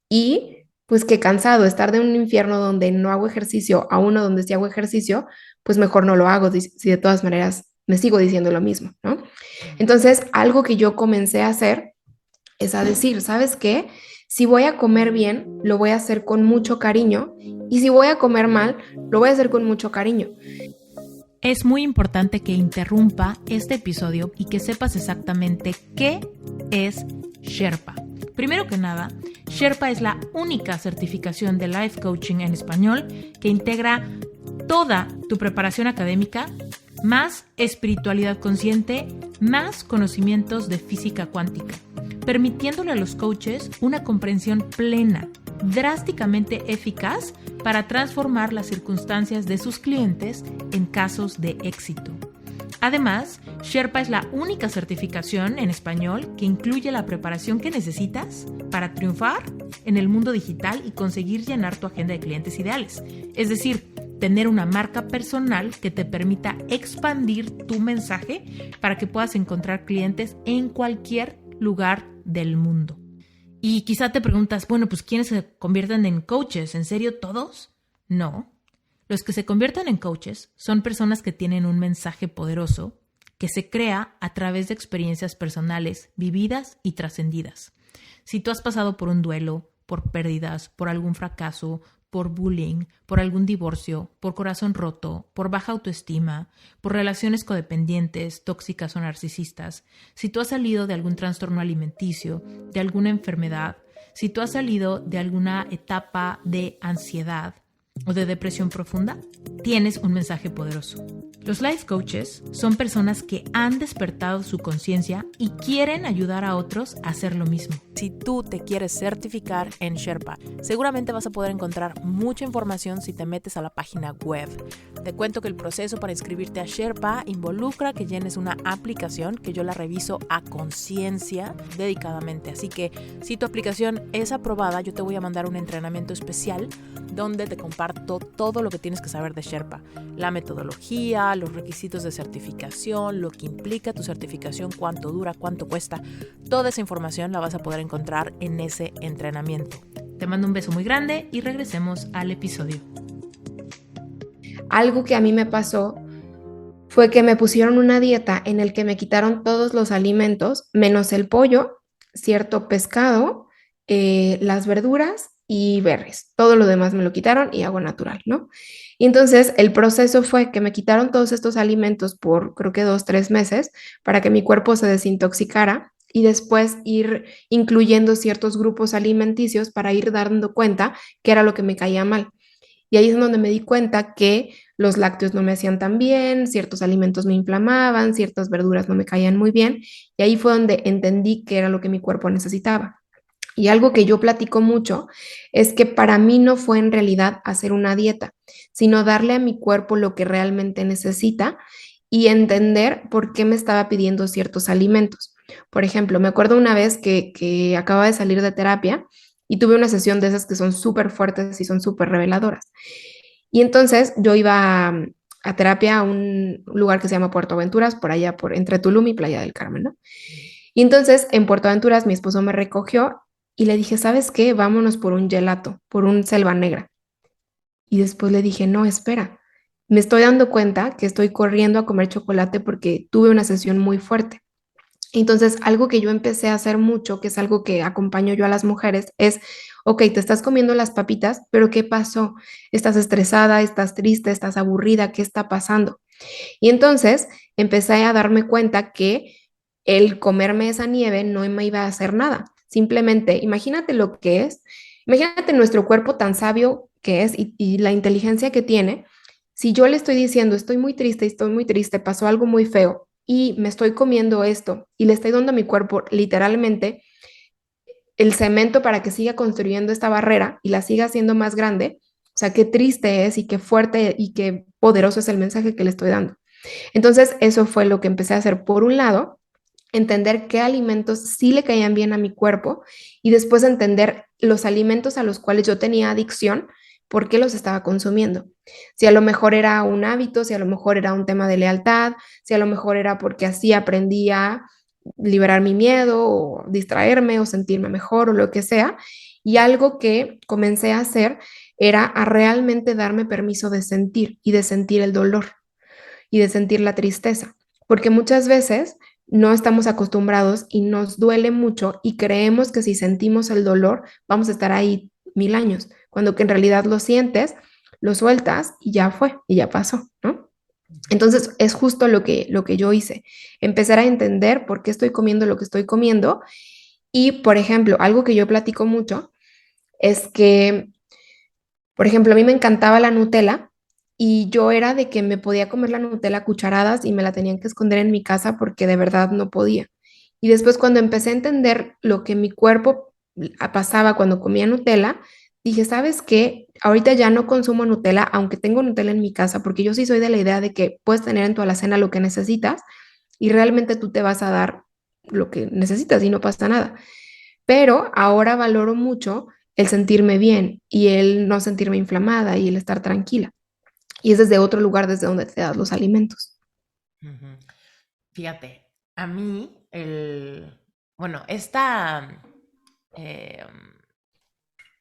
y pues qué cansado estar de un infierno donde no hago ejercicio a uno donde sí hago ejercicio, pues mejor no lo hago si de todas maneras me sigo diciendo lo mismo, ¿no? Mm. Entonces, algo que yo comencé a hacer es a decir, ¿sabes qué? Si voy a comer bien, lo voy a hacer con mucho cariño y si voy a comer mal, lo voy a hacer con mucho cariño. Es muy importante que interrumpa este episodio y que sepas exactamente qué es Sherpa. Primero que nada, Sherpa es la única certificación de Life Coaching en español que integra toda tu preparación académica, más espiritualidad consciente, más conocimientos de física cuántica, permitiéndole a los coaches una comprensión plena, drásticamente eficaz para transformar las circunstancias de sus clientes en casos de éxito. Además, Sherpa es la única certificación en español que incluye la preparación que necesitas para triunfar en el mundo digital y conseguir llenar tu agenda de clientes ideales. Es decir, tener una marca personal que te permita expandir tu mensaje para que puedas encontrar clientes en cualquier lugar del mundo. Y quizá te preguntas, bueno, pues ¿quiénes se convierten en coaches? ¿En serio todos? No. Los que se convierten en coaches son personas que tienen un mensaje poderoso que se crea a través de experiencias personales vividas y trascendidas. Si tú has pasado por un duelo, por pérdidas, por algún fracaso, por bullying, por algún divorcio, por corazón roto, por baja autoestima, por relaciones codependientes, tóxicas o narcisistas, si tú has salido de algún trastorno alimenticio, de alguna enfermedad, si tú has salido de alguna etapa de ansiedad o de depresión profunda, tienes un mensaje poderoso. Los life coaches son personas que han despertado su conciencia y quieren ayudar a otros a hacer lo mismo. Si tú te quieres certificar en Sherpa, seguramente vas a poder encontrar mucha información si te metes a la página web. Te cuento que el proceso para inscribirte a Sherpa involucra que llenes una aplicación que yo la reviso a conciencia dedicadamente. Así que si tu aplicación es aprobada, yo te voy a mandar un entrenamiento especial donde te comparto todo lo que tienes que saber de Sherpa. La metodología, los requisitos de certificación, lo que implica tu certificación, cuánto dura, cuánto cuesta. Toda esa información la vas a poder encontrar en ese entrenamiento. Te mando un beso muy grande y regresemos al episodio. Algo que a mí me pasó fue que me pusieron una dieta en el que me quitaron todos los alimentos, menos el pollo, cierto pescado, las verduras y berries. Todo lo demás me lo quitaron y agua natural, ¿no? Y entonces el proceso fue que me quitaron todos estos alimentos por creo que 2, 3 meses para que mi cuerpo se desintoxicara y después ir incluyendo ciertos grupos alimenticios para ir dando cuenta que era lo que me caía mal. Y ahí es donde me di cuenta que los lácteos no me hacían tan bien, ciertos alimentos me inflamaban, ciertas verduras no me caían muy bien. Y ahí fue donde entendí que era lo que mi cuerpo necesitaba. Y algo que yo platico mucho es que para mí no fue en realidad hacer una dieta, sino darle a mi cuerpo lo que realmente necesita y entender por qué me estaba pidiendo ciertos alimentos. Por ejemplo, me acuerdo una vez que acababa de salir de terapia y tuve una sesión de esas que son súper fuertes y son súper reveladoras. Y entonces yo iba a terapia a un lugar que se llama Puerto Aventuras, por allá, por entre Tulum y Playa del Carmen, ¿no? Y entonces en Puerto Aventuras mi esposo me recogió y le dije, ¿sabes qué? Vámonos por un gelato, por un Selva Negra. Y después le dije, no, espera, me estoy dando cuenta que estoy corriendo a comer chocolate porque tuve una sesión muy fuerte. Entonces, algo que yo empecé a hacer mucho, que es algo que acompaño yo a las mujeres, es, ok, te estás comiendo las papitas, pero ¿qué pasó? ¿Estás estresada? ¿Estás triste? ¿Estás aburrida? ¿Qué está pasando? Y entonces empecé a darme cuenta que el comerme esa nieve no me iba a hacer nada. Simplemente, imagínate lo que es, imagínate nuestro cuerpo tan sabio que es y la inteligencia que tiene. Si yo le estoy diciendo, estoy muy triste, pasó algo muy feo y me estoy comiendo esto y le estoy dando a mi cuerpo literalmente el cemento para que siga construyendo esta barrera y la siga haciendo más grande, o sea, qué triste es y qué fuerte y qué poderoso es el mensaje que le estoy dando. Entonces, eso fue lo que empecé a hacer. Por un lado, entender qué alimentos sí le caían bien a mi cuerpo y después entender los alimentos a los cuales yo tenía adicción, por qué los estaba consumiendo. Si a lo mejor era un hábito, si a lo mejor era un tema de lealtad, si a lo mejor era porque así aprendí a liberar mi miedo o distraerme o sentirme mejor o lo que sea. Y algo que comencé a hacer era a realmente darme permiso de sentir y de sentir el dolor y de sentir la tristeza, porque muchas veces no estamos acostumbrados y nos duele mucho y creemos que si sentimos el dolor vamos a estar ahí 1000 años, cuando que en realidad lo sientes, lo sueltas y ya fue, y ya pasó, ¿no? Entonces es justo lo que yo hice, empezar a entender por qué estoy comiendo lo que estoy comiendo y, por ejemplo, algo que yo platico mucho es que, por ejemplo, a mí me encantaba la Nutella y yo era de que me podía comer la Nutella a cucharadas y me la tenían que esconder en mi casa porque de verdad no podía. Y después cuando empecé a entender lo que mi cuerpo pasaba cuando comía Nutella, dije, ¿sabes qué? Ahorita ya no consumo Nutella, aunque tengo Nutella en mi casa, porque yo sí soy de la idea de que puedes tener en tu alacena lo que necesitas y realmente tú te vas a dar lo que necesitas y no pasa nada. Pero ahora valoro mucho el sentirme bien y el no sentirme inflamada y el estar tranquila. Y es desde otro lugar desde donde te das los alimentos. Ujú. Fíjate, a mí bueno, esta, eh,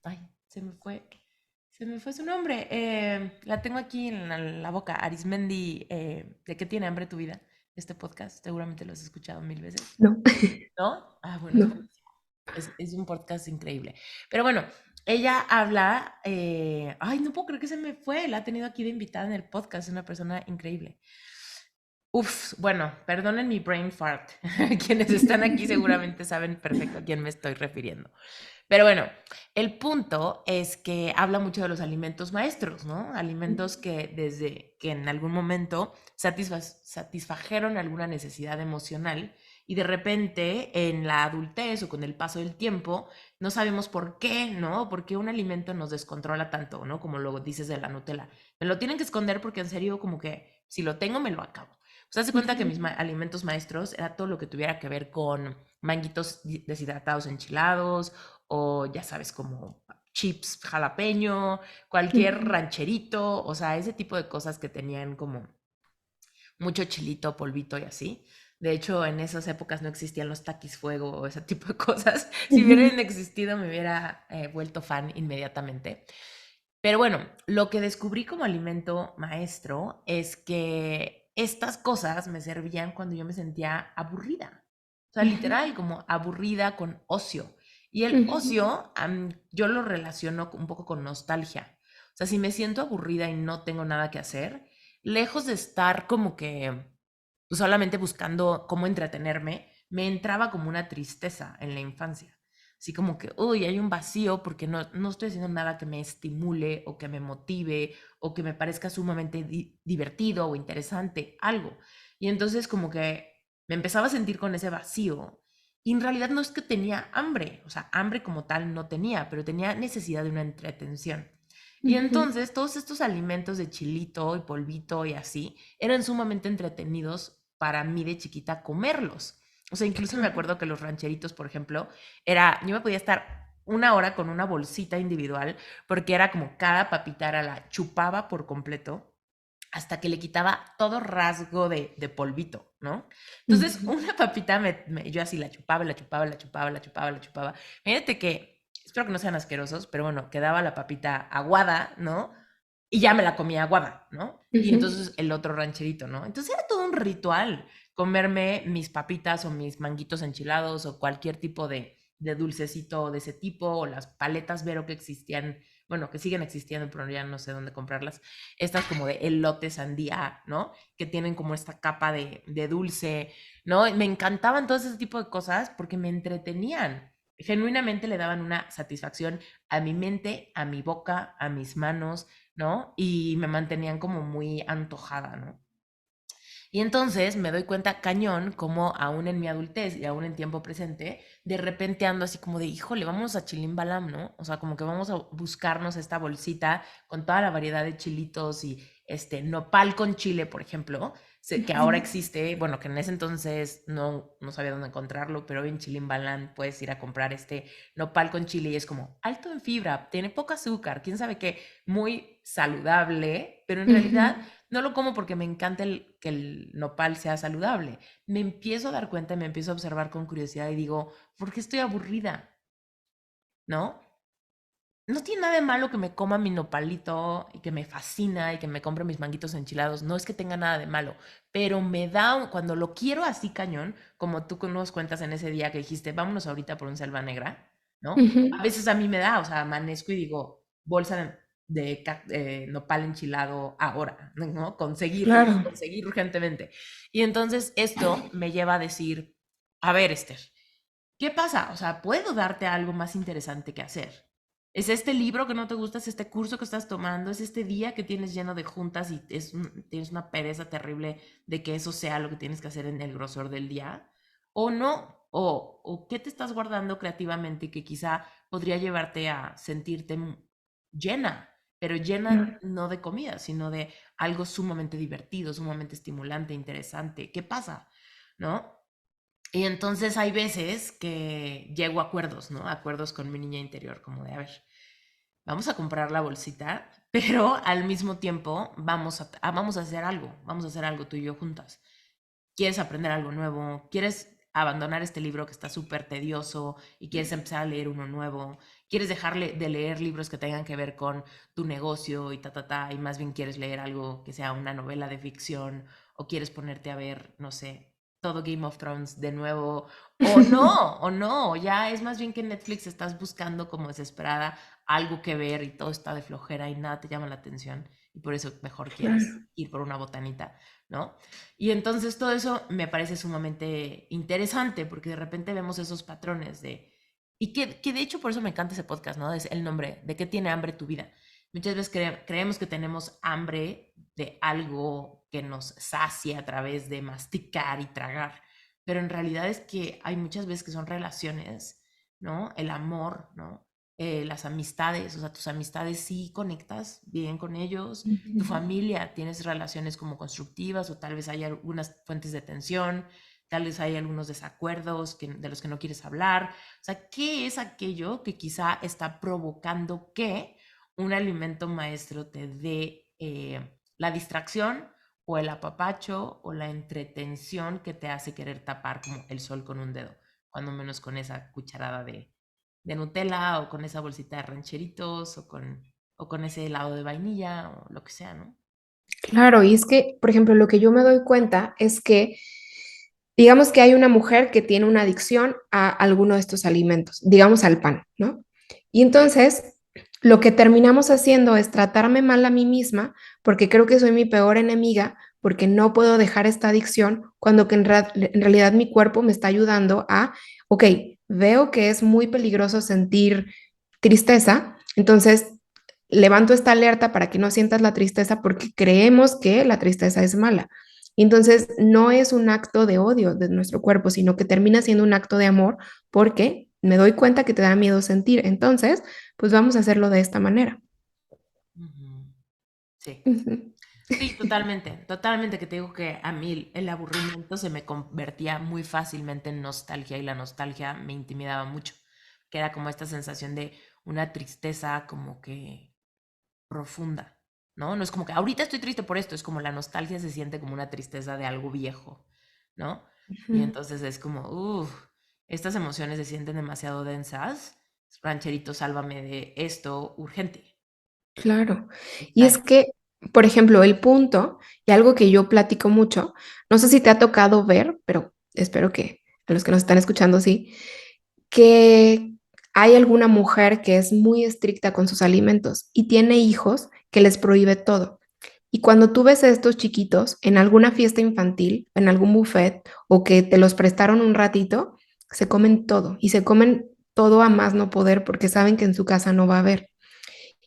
ay, se me fue su nombre, la tengo aquí en la boca, Arismendi, ¿de qué tiene hambre tu vida? Este podcast, seguramente lo has escuchado mil veces, No, ¿no? Ah, bueno, es no. buenísimo. Es un podcast increíble. Pero bueno, ella habla, ay, no puedo creer que se me fue, la ha tenido aquí de invitada en el podcast, es una persona increíble. Uf, bueno, perdonen mi brain fart. Quienes están aquí seguramente saben perfecto a quién me estoy refiriendo. Pero bueno, el punto es que habla mucho de los alimentos maestros, ¿no? Alimentos que desde que en algún momento satisfajeron alguna necesidad emocional y de repente en la adultez o con el paso del tiempo no sabemos por qué, ¿no? ¿Por qué un alimento nos descontrola tanto, ¿no? Como lo dices de la Nutella. Me lo tienen que esconder porque en serio como que si lo tengo me lo acabo. O sea, se cuenta que mis alimentos maestros era todo lo que tuviera que ver con manguitos deshidratados enchilados o ya sabes, como chips jalapeño, cualquier rancherito, o sea, ese tipo de cosas que tenían como mucho chilito, polvito y así. De hecho, en esas épocas no existían los taquis fuego o ese tipo de cosas. Si hubieran existido, me hubiera vuelto fan inmediatamente. Pero bueno, lo que descubrí como alimento maestro es que estas cosas me servían cuando yo me sentía aburrida. O sea, literal, como aburrida con ocio. Y el ocio, yo lo relaciono un poco con nostalgia. O sea, si me siento aburrida y no tengo nada que hacer, lejos de estar como que pues, solamente buscando cómo entretenerme, me entraba como una tristeza en la infancia. Así como que, uy, hay un vacío porque no estoy haciendo nada que me estimule o que me motive o que me parezca sumamente divertido o interesante, algo. Y entonces como que me empezaba a sentir con ese vacío y en realidad no es que tenía hambre, o sea, hambre como tal no tenía, pero tenía necesidad de una entretención. Y entonces todos estos alimentos de chilito y polvito y así eran sumamente entretenidos para mí de chiquita comerlos. O sea, incluso me acuerdo que los rancheritos, por ejemplo, yo me podía estar una hora con una bolsita individual porque era como cada papita era la chupaba por completo hasta que le quitaba todo rasgo de polvito, ¿no? Entonces, una papita, yo así la chupaba, la chupaba, la chupaba, la chupaba, la chupaba. Fíjate que, espero que no sean asquerosos, pero bueno, quedaba la papita aguada, ¿no? Y ya me la comía aguada, ¿no? Y entonces el otro rancherito, ¿no? Entonces era todo un ritual comerme mis papitas o mis manguitos enchilados o cualquier tipo de dulcecito de ese tipo o las paletas Vero que existían, bueno, que siguen existiendo, pero ya no sé dónde comprarlas, estas como de elote sandía, ¿no? Que tienen como esta capa de dulce, ¿no? Me encantaban todo ese tipo de cosas porque me entretenían. Genuinamente le daban una satisfacción a mi mente, a mi boca, a mis manos, ¿no? Y me mantenían como muy antojada, ¿no? Y entonces me doy cuenta cañón como aún en mi adultez y aún en tiempo presente, de repente ando así como de, híjole, vamos a Chilimbalam, ¿no? O sea, como que vamos a buscarnos esta bolsita con toda la variedad de chilitos y este nopal con chile, por ejemplo, que ahora existe, bueno, que en ese entonces no sabía dónde encontrarlo, pero hoy en Chilimbalam puedes ir a comprar este nopal con chile y es como alto en fibra, tiene poco azúcar, quién sabe qué, muy saludable, pero en realidad no lo como porque me encanta que el nopal sea saludable. Me empiezo a dar cuenta y me empiezo a observar con curiosidad y digo, ¿por qué estoy aburrida? ¿No? No tiene nada de malo que me coma mi nopalito y que me fascina y que me compre mis manguitos enchilados. No es que tenga nada de malo, pero me da, cuando lo quiero así cañón, como tú nos cuentas en ese día que dijiste, vámonos ahorita por un selva negra, ¿no? A veces a mí me da, o sea, amanezco y digo, bolsa de nopal enchilado ahora, ¿no? Claro. Conseguir urgentemente. Y entonces esto me lleva a decir, a ver, Esther, ¿qué pasa? O sea, puedo darte algo más interesante que hacer. ¿Es este libro que no te gusta? ¿Es este curso que estás tomando? ¿Es este día que tienes lleno de juntas y tienes una pereza terrible de que eso sea lo que tienes que hacer en el grosor del día? ¿O no? ¿O qué te estás guardando creativamente y que quizá podría llevarte a sentirte llena? Pero llena no de comida, sino de algo sumamente divertido, sumamente estimulante, interesante. ¿Qué pasa? ¿No? Y entonces hay veces que llego a acuerdos, ¿no? Acuerdos con mi niña interior, como de, a ver, vamos a comprar la bolsita, pero al mismo tiempo vamos a hacer algo, vamos a hacer algo tú y yo juntas. ¿Quieres aprender algo nuevo? ¿Quieres abandonar este libro que está súper tedioso y quieres empezar a leer uno nuevo? ¿Quieres dejarle de leer libros que tengan que ver con tu negocio y y más bien quieres leer algo que sea una novela de ficción o quieres ponerte a ver, no sé, todo Game of Thrones de nuevo o no, ya es más bien que en Netflix estás buscando como desesperada algo que ver y todo está de flojera y nada te llama la atención y por eso mejor quieres Claro. ir por una botanita, ¿no? Y entonces todo eso me parece sumamente interesante porque de repente vemos esos patrones y que de hecho por eso me encanta ese podcast, ¿no? Es el nombre, ¿de qué tiene hambre tu vida? Muchas veces creemos que tenemos hambre de algo que nos sacia a través de masticar y tragar, pero en realidad es que hay muchas veces que son relaciones, ¿no? El amor, ¿no? Las amistades, o sea, tus amistades sí conectas bien con ellos, tu Ujú. familia, tienes relaciones como constructivas o tal vez hay algunas fuentes de tensión, tal vez hay algunos desacuerdos de los que no quieres hablar. O sea, ¿qué es aquello que quizá está provocando que un alimento maestro te dé la distracción o el apapacho o la entretención que te hace querer tapar como el sol con un dedo, cuando menos con esa cucharada de Nutella o con esa bolsita de rancheritos o con ese helado de vainilla o lo que sea, ¿no? Claro, y es que, por ejemplo, lo que yo me doy cuenta es que, digamos que hay una mujer que tiene una adicción a alguno de estos alimentos, digamos al pan, ¿no? Y entonces, lo que terminamos haciendo es tratarme mal a mí misma, porque creo que soy mi peor enemiga, porque no puedo dejar esta adicción, cuando que en realidad mi cuerpo me está ayudando a, ok, veo que es muy peligroso sentir tristeza, entonces levanto esta alerta para que no sientas la tristeza porque creemos que la tristeza es mala. Y entonces no es un acto de odio de nuestro cuerpo, sino que termina siendo un acto de amor porque me doy cuenta que te da miedo sentir. Entonces, pues vamos a hacerlo de esta manera. Ujú. Sí. Ujú. Sí, totalmente, totalmente, que te digo que a mí el aburrimiento se me convertía muy fácilmente en nostalgia y la nostalgia me intimidaba mucho, que era como esta sensación de una tristeza como que profunda, ¿no? No es como que ahorita estoy triste por esto, es como la nostalgia se siente como una tristeza de algo viejo, ¿no? Y Ujú. entonces es como, estas emociones se sienten demasiado densas, rancherito, sálvame de esto urgente. Claro. Y es Exacto. que, por ejemplo, el punto, y algo que yo platico mucho, no sé si te ha tocado ver, pero espero que a los que nos están escuchando sí, que hay alguna mujer que es muy estricta con sus alimentos y tiene hijos que les prohíbe todo. Y cuando tú ves a estos chiquitos en alguna fiesta infantil, en algún buffet o que te los prestaron un ratito, se comen todo y se comen todo a más no poder porque saben que en su casa no va a haber.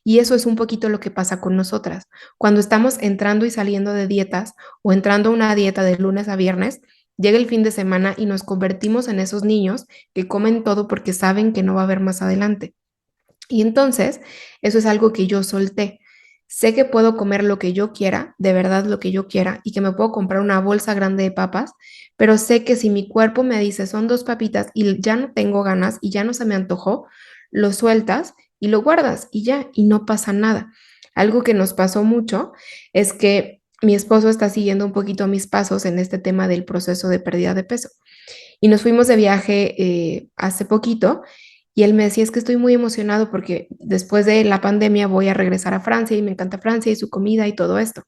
Y eso es un poquito lo que pasa con nosotras. Cuando estamos entrando y saliendo de dietas o entrando a una dieta de lunes a viernes, llega el fin de semana y nos convertimos en esos niños que comen todo porque saben que no va a haber más adelante. Y entonces, eso es algo que yo solté. Sé que puedo comer lo que yo quiera, de verdad lo que yo quiera, y que me puedo comprar una bolsa grande de papas, pero sé que si mi cuerpo me dice son dos papitas y ya no tengo ganas y ya no se me antojó, lo sueltas y lo guardas y ya, y no pasa nada. Algo que nos pasó mucho es que mi esposo está siguiendo un poquito mis pasos en este tema del proceso de pérdida de peso. Y nos fuimos de viaje hace poquito y él me decía, es que estoy muy emocionado porque después de la pandemia voy a regresar a Francia y me encanta Francia y su comida y todo esto.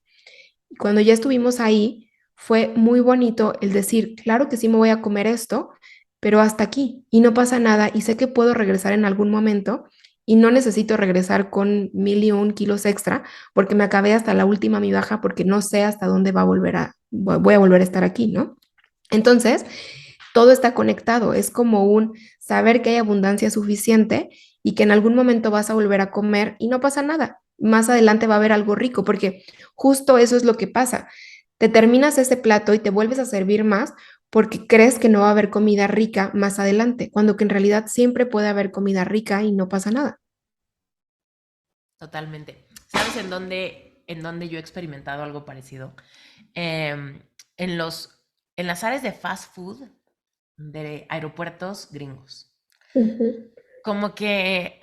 Y cuando ya estuvimos ahí, fue muy bonito el decir, claro que sí me voy a comer esto, pero hasta aquí y no pasa nada y sé que puedo regresar en algún momento y no necesito regresar con 1.001 kilos extra porque me acabé hasta la última mi baja porque no sé hasta dónde va a volver voy a volver a estar aquí, ¿no? Entonces, todo está conectado, es como un saber que hay abundancia suficiente y que en algún momento vas a volver a comer y no pasa nada. Más adelante va a haber algo rico, porque justo eso es lo que pasa. Te terminas ese plato y te vuelves a servir más porque crees que no va a haber comida rica más adelante, cuando que en realidad siempre puede haber comida rica y no pasa nada. Totalmente. ¿Sabes en dónde yo he experimentado algo parecido? Em, en en las áreas de fast food de aeropuertos gringos. Ujú. Como que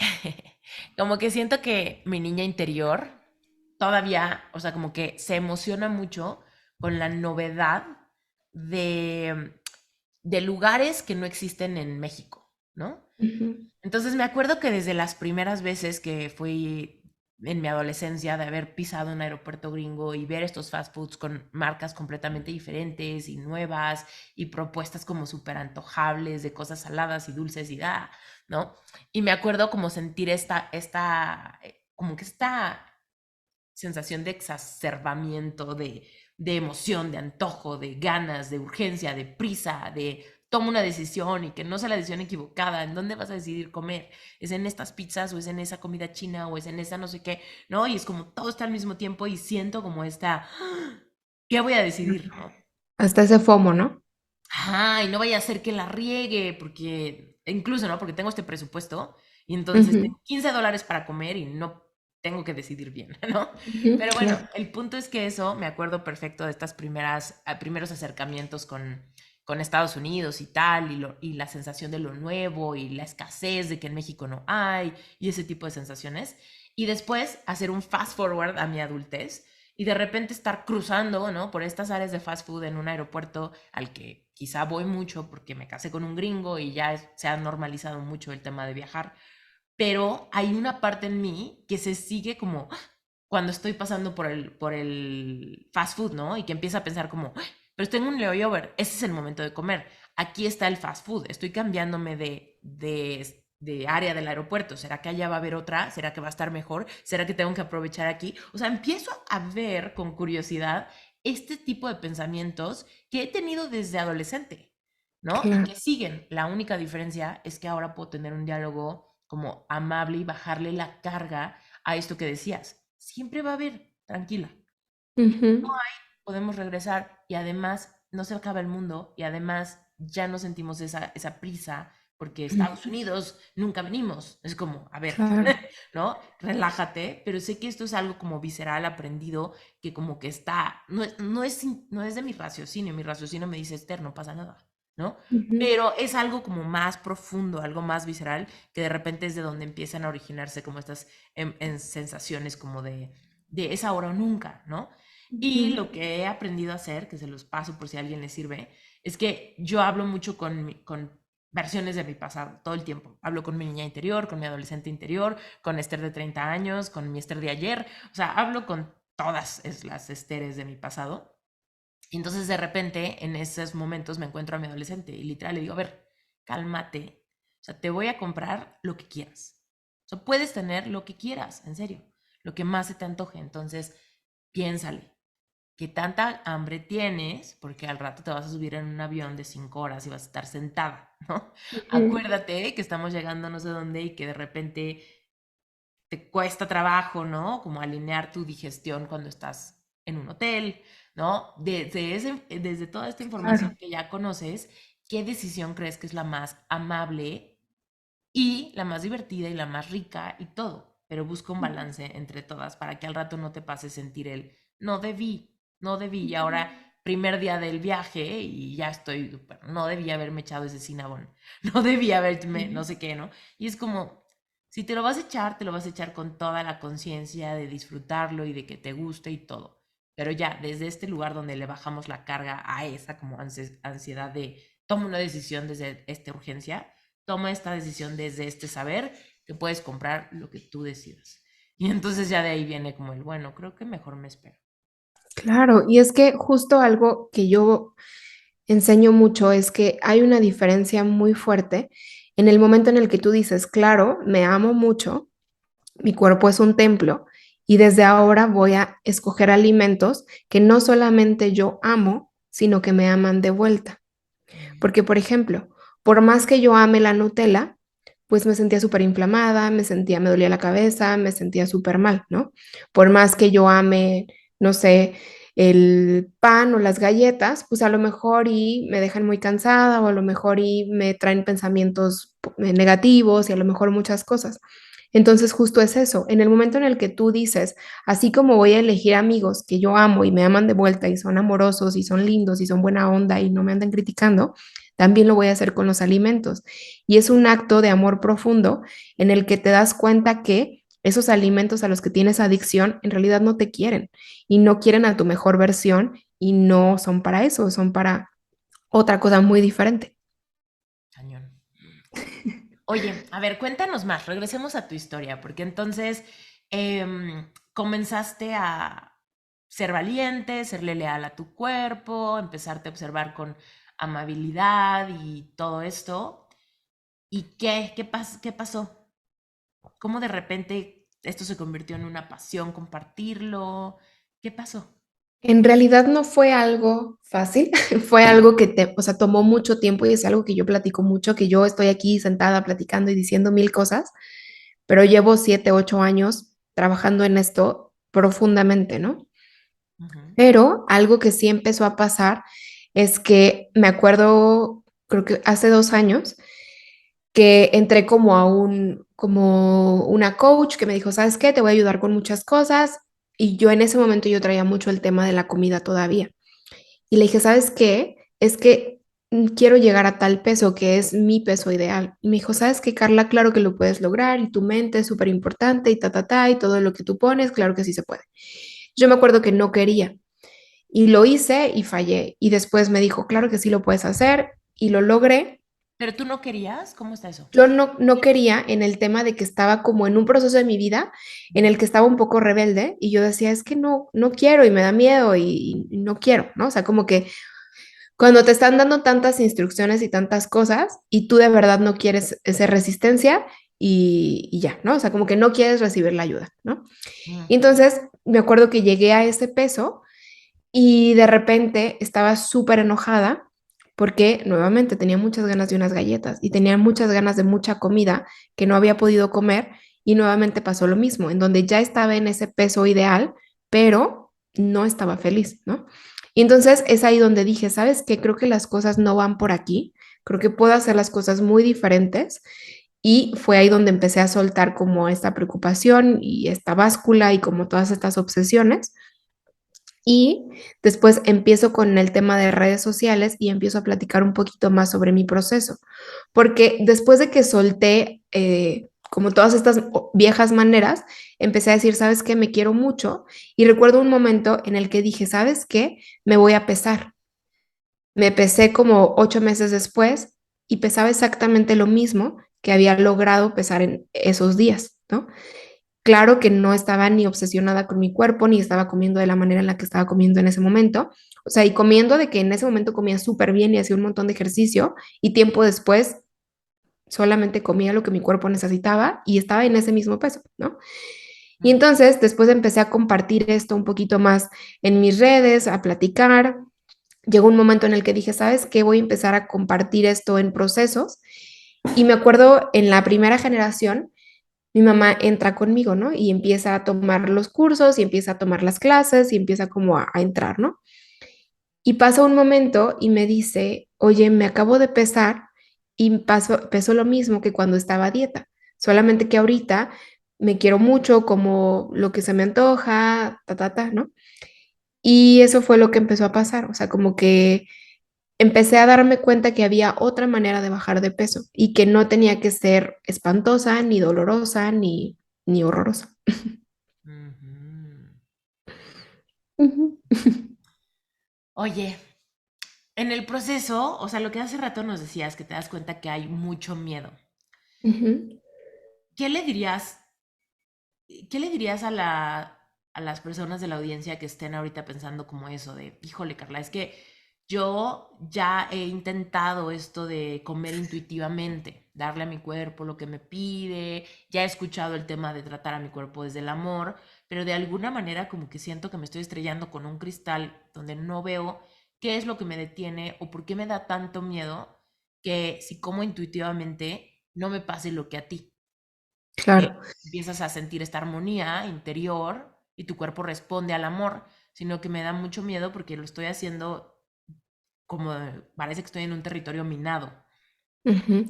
Como que siento que mi niña interior todavía, o sea, como que se emociona mucho con la novedad de, de lugares que no existen en México, ¿no? Ujú, Entonces me acuerdo que desde las primeras veces que fui en mi adolescencia de haber pisado un aeropuerto gringo y ver estos fast foods con marcas completamente diferentes y nuevas y propuestas como súper antojables de cosas saladas y dulces y da, ¿no? Y me acuerdo como sentir como que esta sensación de exacerbamiento, de emoción, de antojo, de ganas, de urgencia, de prisa, de toma una decisión y que no sea la decisión equivocada, ¿en dónde vas a decidir comer? ¿Es en estas pizzas o es en esa comida china o es en esa no sé qué? ¿No? Y es como todo está al mismo tiempo y siento como ¿qué voy a decidir? ¿No? hasta ese FOMO, ¿no? Ajá, y no vaya a ser que la riegue, porque incluso, ¿no? Porque tengo este presupuesto y entonces Ujú, tengo $15 para comer y no tengo que decidir bien, ¿no? ujú, Pero bueno, claro. el punto es que eso me acuerdo perfecto de estas primeros acercamientos con Estados Unidos y tal, y la sensación de lo nuevo y la escasez de que en México no hay y ese tipo de sensaciones. Y después hacer un fast forward a mi adultez y de repente estar cruzando, ¿no? Por estas áreas de fast food en un aeropuerto al que quizá voy mucho porque me casé con un gringo y ya se ha normalizado mucho el tema de viajar, pero hay una parte en mí que se sigue como cuando estoy pasando por el fast food, ¿no? Y que empieza a pensar como, pero tengo un layover, ese es el momento de comer, aquí está el fast food, estoy cambiándome de área del aeropuerto, ¿será que allá va a haber otra? ¿Será que va a estar mejor? ¿Será que tengo que aprovechar aquí? O sea, empiezo a ver con curiosidad este tipo de pensamientos que he tenido desde adolescente, ¿no? Y Claro. que siguen. La única diferencia es que ahora puedo tener un diálogo como amable y bajarle la carga a esto que decías. Siempre va a haber, tranquila. Ujú, Podemos regresar y además no se acaba el mundo y además ya no sentimos esa prisa porque Estados ujú, Unidos nunca venimos. Es como, a ver, claro. ¿no? Relájate, pero sé que esto es algo como visceral aprendido que como que está, no es de mi raciocinio me dice, Esther, no pasa nada, ¿no? Ujú, Pero es algo como más profundo, algo más visceral, que de repente es de donde empiezan a originarse como estas en sensaciones como de es ahora o nunca, ¿no? Y ujú, lo que he aprendido a hacer, que se los paso por si a alguien le sirve, es que yo hablo mucho con versiones de mi pasado todo el tiempo. Hablo con mi niña interior, con mi adolescente interior, con Esther de 30 años, con mi Esther de ayer. O sea, hablo con todas las Esteres de mi pasado. Y entonces de repente en esos momentos me encuentro a mi adolescente y literal le digo, a ver, cálmate. O sea, te voy a comprar lo que quieras. O sea, puedes tener lo que quieras, en serio, lo que más se te antoje. Entonces, piénsale qué tanta hambre tienes, porque al rato te vas a subir en un avión de 5 horas y vas a estar sentada, ¿no? ujú, Acuérdate que estamos llegando a no sé dónde y que de repente te cuesta trabajo, ¿no? Como alinear tu digestión cuando estás en un hotel, ¿no? Desde toda esta información claro. que ya conoces, ¿qué decisión crees que es la más amable y la más divertida y la más rica y todo? Pero busca un balance entre todas para que al rato no te pase sentir el no debí, y Ujú, ahora primer día del viaje y ya estoy, no debí haberme echado ese cinnamon, no debí haberme, no sé qué, ¿no? Y es como, si te lo vas a echar, te lo vas a echar con toda la conciencia de disfrutarlo y de que te guste y todo. Pero ya, desde este lugar donde le bajamos la carga a esa como ansiedad de toma una decisión desde esta urgencia, toma esta decisión desde este saber que puedes comprar lo que tú decidas. Y entonces ya de ahí viene como el, bueno, creo que mejor me espero. claro, y es que justo algo que yo enseño mucho es que hay una diferencia muy fuerte en el momento en el que tú dices, claro, me amo mucho, mi cuerpo es un templo y desde ahora voy a escoger alimentos que no solamente yo amo, sino que me aman de vuelta. Mm. Porque, por ejemplo, por más que yo ame la Nutella, pues me sentía súper inflamada, me dolía la cabeza, me sentía súper mal, ¿no? Por más que yo ame, no sé, el pan o las galletas, pues a lo mejor y me dejan muy cansada o a lo mejor y me traen pensamientos negativos y a lo mejor muchas cosas. Entonces, justo es eso, en el momento en el que tú dices, así como voy a elegir amigos que yo amo y me aman de vuelta y son amorosos y son lindos y son buena onda y no me andan criticando, también lo voy a hacer con los alimentos. Y es un acto de amor profundo en el que te das cuenta que esos alimentos a los que tienes adicción en realidad no te quieren y no quieren a tu mejor versión y no son para eso, son para otra cosa muy diferente. Cañón. Oye, a ver, cuéntanos más, regresemos a tu historia, porque entonces comenzaste a ser valiente, serle leal a tu cuerpo, empezarte a observar con amabilidad y todo esto. ¿Y qué pasó? ¿Cómo de repente esto se convirtió en una pasión compartirlo? ¿Qué pasó? En realidad no fue algo fácil, fue algo que o sea, tomó mucho tiempo y es algo que yo platico mucho, que yo estoy aquí sentada platicando y diciendo mil cosas, pero llevo 7, 8 años trabajando en esto profundamente, ¿no? Ujú. Pero algo que sí empezó a pasar es que me acuerdo, creo que hace 2 años, que entré como como una coach que me dijo, ¿sabes qué? Te voy a ayudar con muchas cosas. Y yo en ese momento yo traía mucho el tema de la comida todavía. Y le dije, ¿sabes qué? Es que quiero llegar a tal peso que es mi peso ideal. Y me dijo, ¿sabes qué, Carla? Claro que lo puedes lograr y tu mente es súper importante y y todo lo que tú pones, claro que sí se puede. Yo me acuerdo que no quería y lo hice y fallé. Y después me dijo, claro que sí lo puedes hacer y lo logré. ¿Pero tú no querías? ¿Cómo está eso? Yo no quería en el tema de que estaba como en un proceso de mi vida en el que estaba un poco rebelde y yo decía, es que no quiero y me da miedo y no quiero, ¿no? O sea, como que cuando te están dando tantas instrucciones y tantas cosas y tú de verdad no quieres esa resistencia y ya, ¿no? O sea, como que no quieres recibir la ayuda, ¿no? Mm. Y entonces me acuerdo que llegué a ese peso y de repente estaba súper enojada porque nuevamente tenía muchas ganas de unas galletas y tenía muchas ganas de mucha comida que no había podido comer y nuevamente pasó lo mismo, en donde ya estaba en ese peso ideal, pero no estaba feliz, ¿no? Y entonces es ahí donde dije, ¿sabes qué? Creo que las cosas no van por aquí, creo que puedo hacer las cosas muy diferentes y fue ahí donde empecé a soltar como esta preocupación y esta báscula y como todas estas obsesiones y después empiezo con el tema de redes sociales y empiezo a platicar un poquito más sobre mi proceso, porque después de que solté como todas estas viejas maneras, empecé a decir, ¿sabes qué? Me quiero mucho. Y recuerdo un momento en el que dije, ¿sabes qué? Me voy a pesar. Me pesé como 8 meses después y pesaba exactamente lo mismo que había logrado pesar en esos días, ¿no? Claro que no estaba ni obsesionada con mi cuerpo, ni estaba comiendo de la manera en la que estaba comiendo en ese momento. O sea, y comiendo de que en ese momento comía súper bien y hacía un montón de ejercicio y tiempo después solamente comía lo que mi cuerpo necesitaba y estaba en ese mismo peso, ¿no? Y Mm. entonces después empecé a compartir esto un poquito más en mis redes, a platicar. Llegó un momento en el que dije, ¿sabes qué? Voy a empezar a compartir esto en procesos. Y me acuerdo en la primera generación, mi mamá entra conmigo, ¿no? Y empieza a tomar los cursos y empieza a tomar las clases y empieza como a entrar, ¿no? Y pasa un momento y me dice, oye, me acabo de pesar y peso lo mismo que cuando estaba a dieta, solamente que ahorita me quiero mucho, como lo que se me antoja, ¿no? Y eso fue lo que empezó a pasar, o sea, como que empecé a darme cuenta que había otra manera de bajar de peso y que no tenía que ser espantosa, ni dolorosa, ni horrorosa. Ujú. Ujú. Oye, en el proceso, o sea, lo que hace rato nos decías, que te das cuenta que hay mucho miedo. Ujú. ¿Qué le dirías, qué le dirías a las personas de la audiencia que estén ahorita pensando como eso de, híjole, Carla, es que yo ya he intentado esto de comer intuitivamente, darle a mi cuerpo lo que me pide, ya he escuchado el tema de tratar a mi cuerpo desde el amor, pero de alguna manera como que siento que me estoy estrellando con un cristal donde no veo qué es lo que me detiene o por qué me da tanto miedo que si como intuitivamente no me pase lo que a ti, que Claro. empiezas a sentir esta armonía interior y tu cuerpo responde al amor, sino que me da mucho miedo porque lo estoy haciendo como parece que estoy en un territorio minado. Ujú.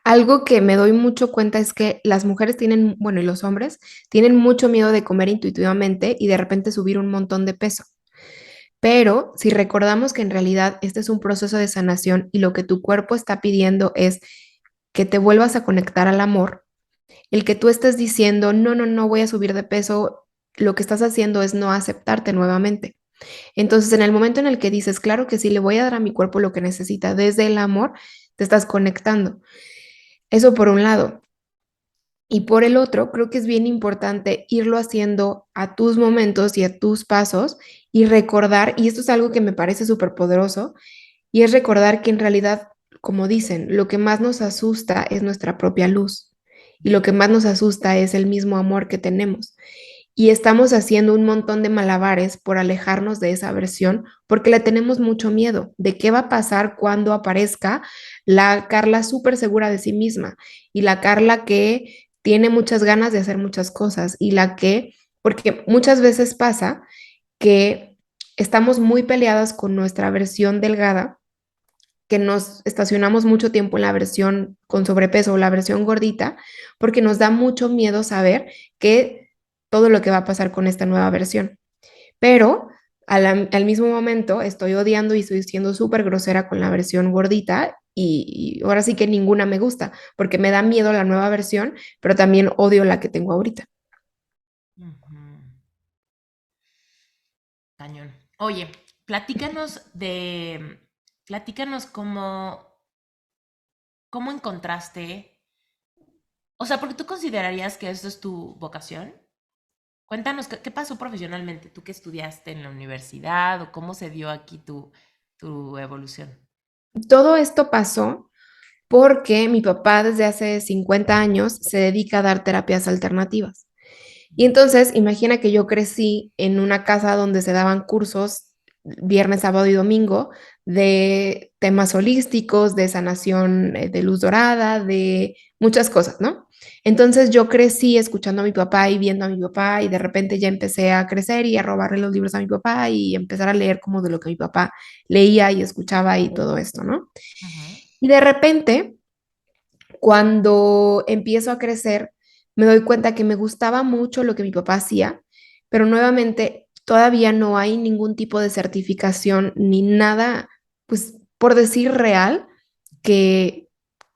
Algo que me doy mucho cuenta es que las mujeres tienen, bueno, y los hombres tienen mucho miedo de comer intuitivamente y de repente subir un montón de peso. Pero si recordamos que en realidad este es un proceso de sanación y lo que tu cuerpo está pidiendo es que te vuelvas a conectar al amor, el que tú estés diciendo, no, no, no voy a subir de peso, lo que estás haciendo es no aceptarte nuevamente. Entonces, en el momento en el que dices, claro que sí, le voy a dar a mi cuerpo lo que necesita desde el amor, te estás conectando. Eso por un lado. Y por el otro, creo que es bien importante irlo haciendo a tus momentos y a tus pasos y recordar, y esto es algo que me parece súper poderoso, y es recordar que en realidad, como dicen, lo que más nos asusta es nuestra propia luz y lo que más nos asusta es el mismo amor que tenemos. Y estamos haciendo un montón de malabares por alejarnos de esa versión porque le tenemos mucho miedo de qué va a pasar cuando aparezca la Carla súper segura de sí misma y la Carla que tiene muchas ganas de hacer muchas cosas y la que, porque muchas veces pasa que estamos muy peleadas con nuestra versión delgada, que nos estacionamos mucho tiempo en la versión con sobrepeso o la versión gordita, porque nos da mucho miedo saber que todo lo que va a pasar con esta nueva versión. Pero al mismo momento estoy odiando y estoy siendo súper grosera con la versión gordita y ahora sí que ninguna me gusta, porque me da miedo la nueva versión, pero también odio la que tengo ahorita. Ujú. Cañón. Oye, platícanos de, platícanos cómo encontraste, o sea, porque tú considerarías que esto es tu vocación. Cuéntanos qué pasó profesionalmente, tú que estudiaste en la universidad o cómo se dio aquí tu evolución. Todo esto pasó porque mi papá desde hace 50 años se dedica a dar terapias alternativas. Y entonces, imagina que yo crecí en una casa donde se daban cursos viernes, sábado y domingo de temas holísticos, de sanación de luz dorada, de muchas cosas, ¿no? Entonces yo crecí escuchando a mi papá y viendo a mi papá y de repente ya empecé a crecer y a robarle los libros a mi papá y empezar a leer como de lo que mi papá leía y escuchaba y todo esto, ¿no? Ujú. Y de repente cuando empiezo a crecer, me doy cuenta que me gustaba mucho lo que mi papá hacía, pero nuevamente todavía no hay ningún tipo de certificación ni nada, pues por decir real, que,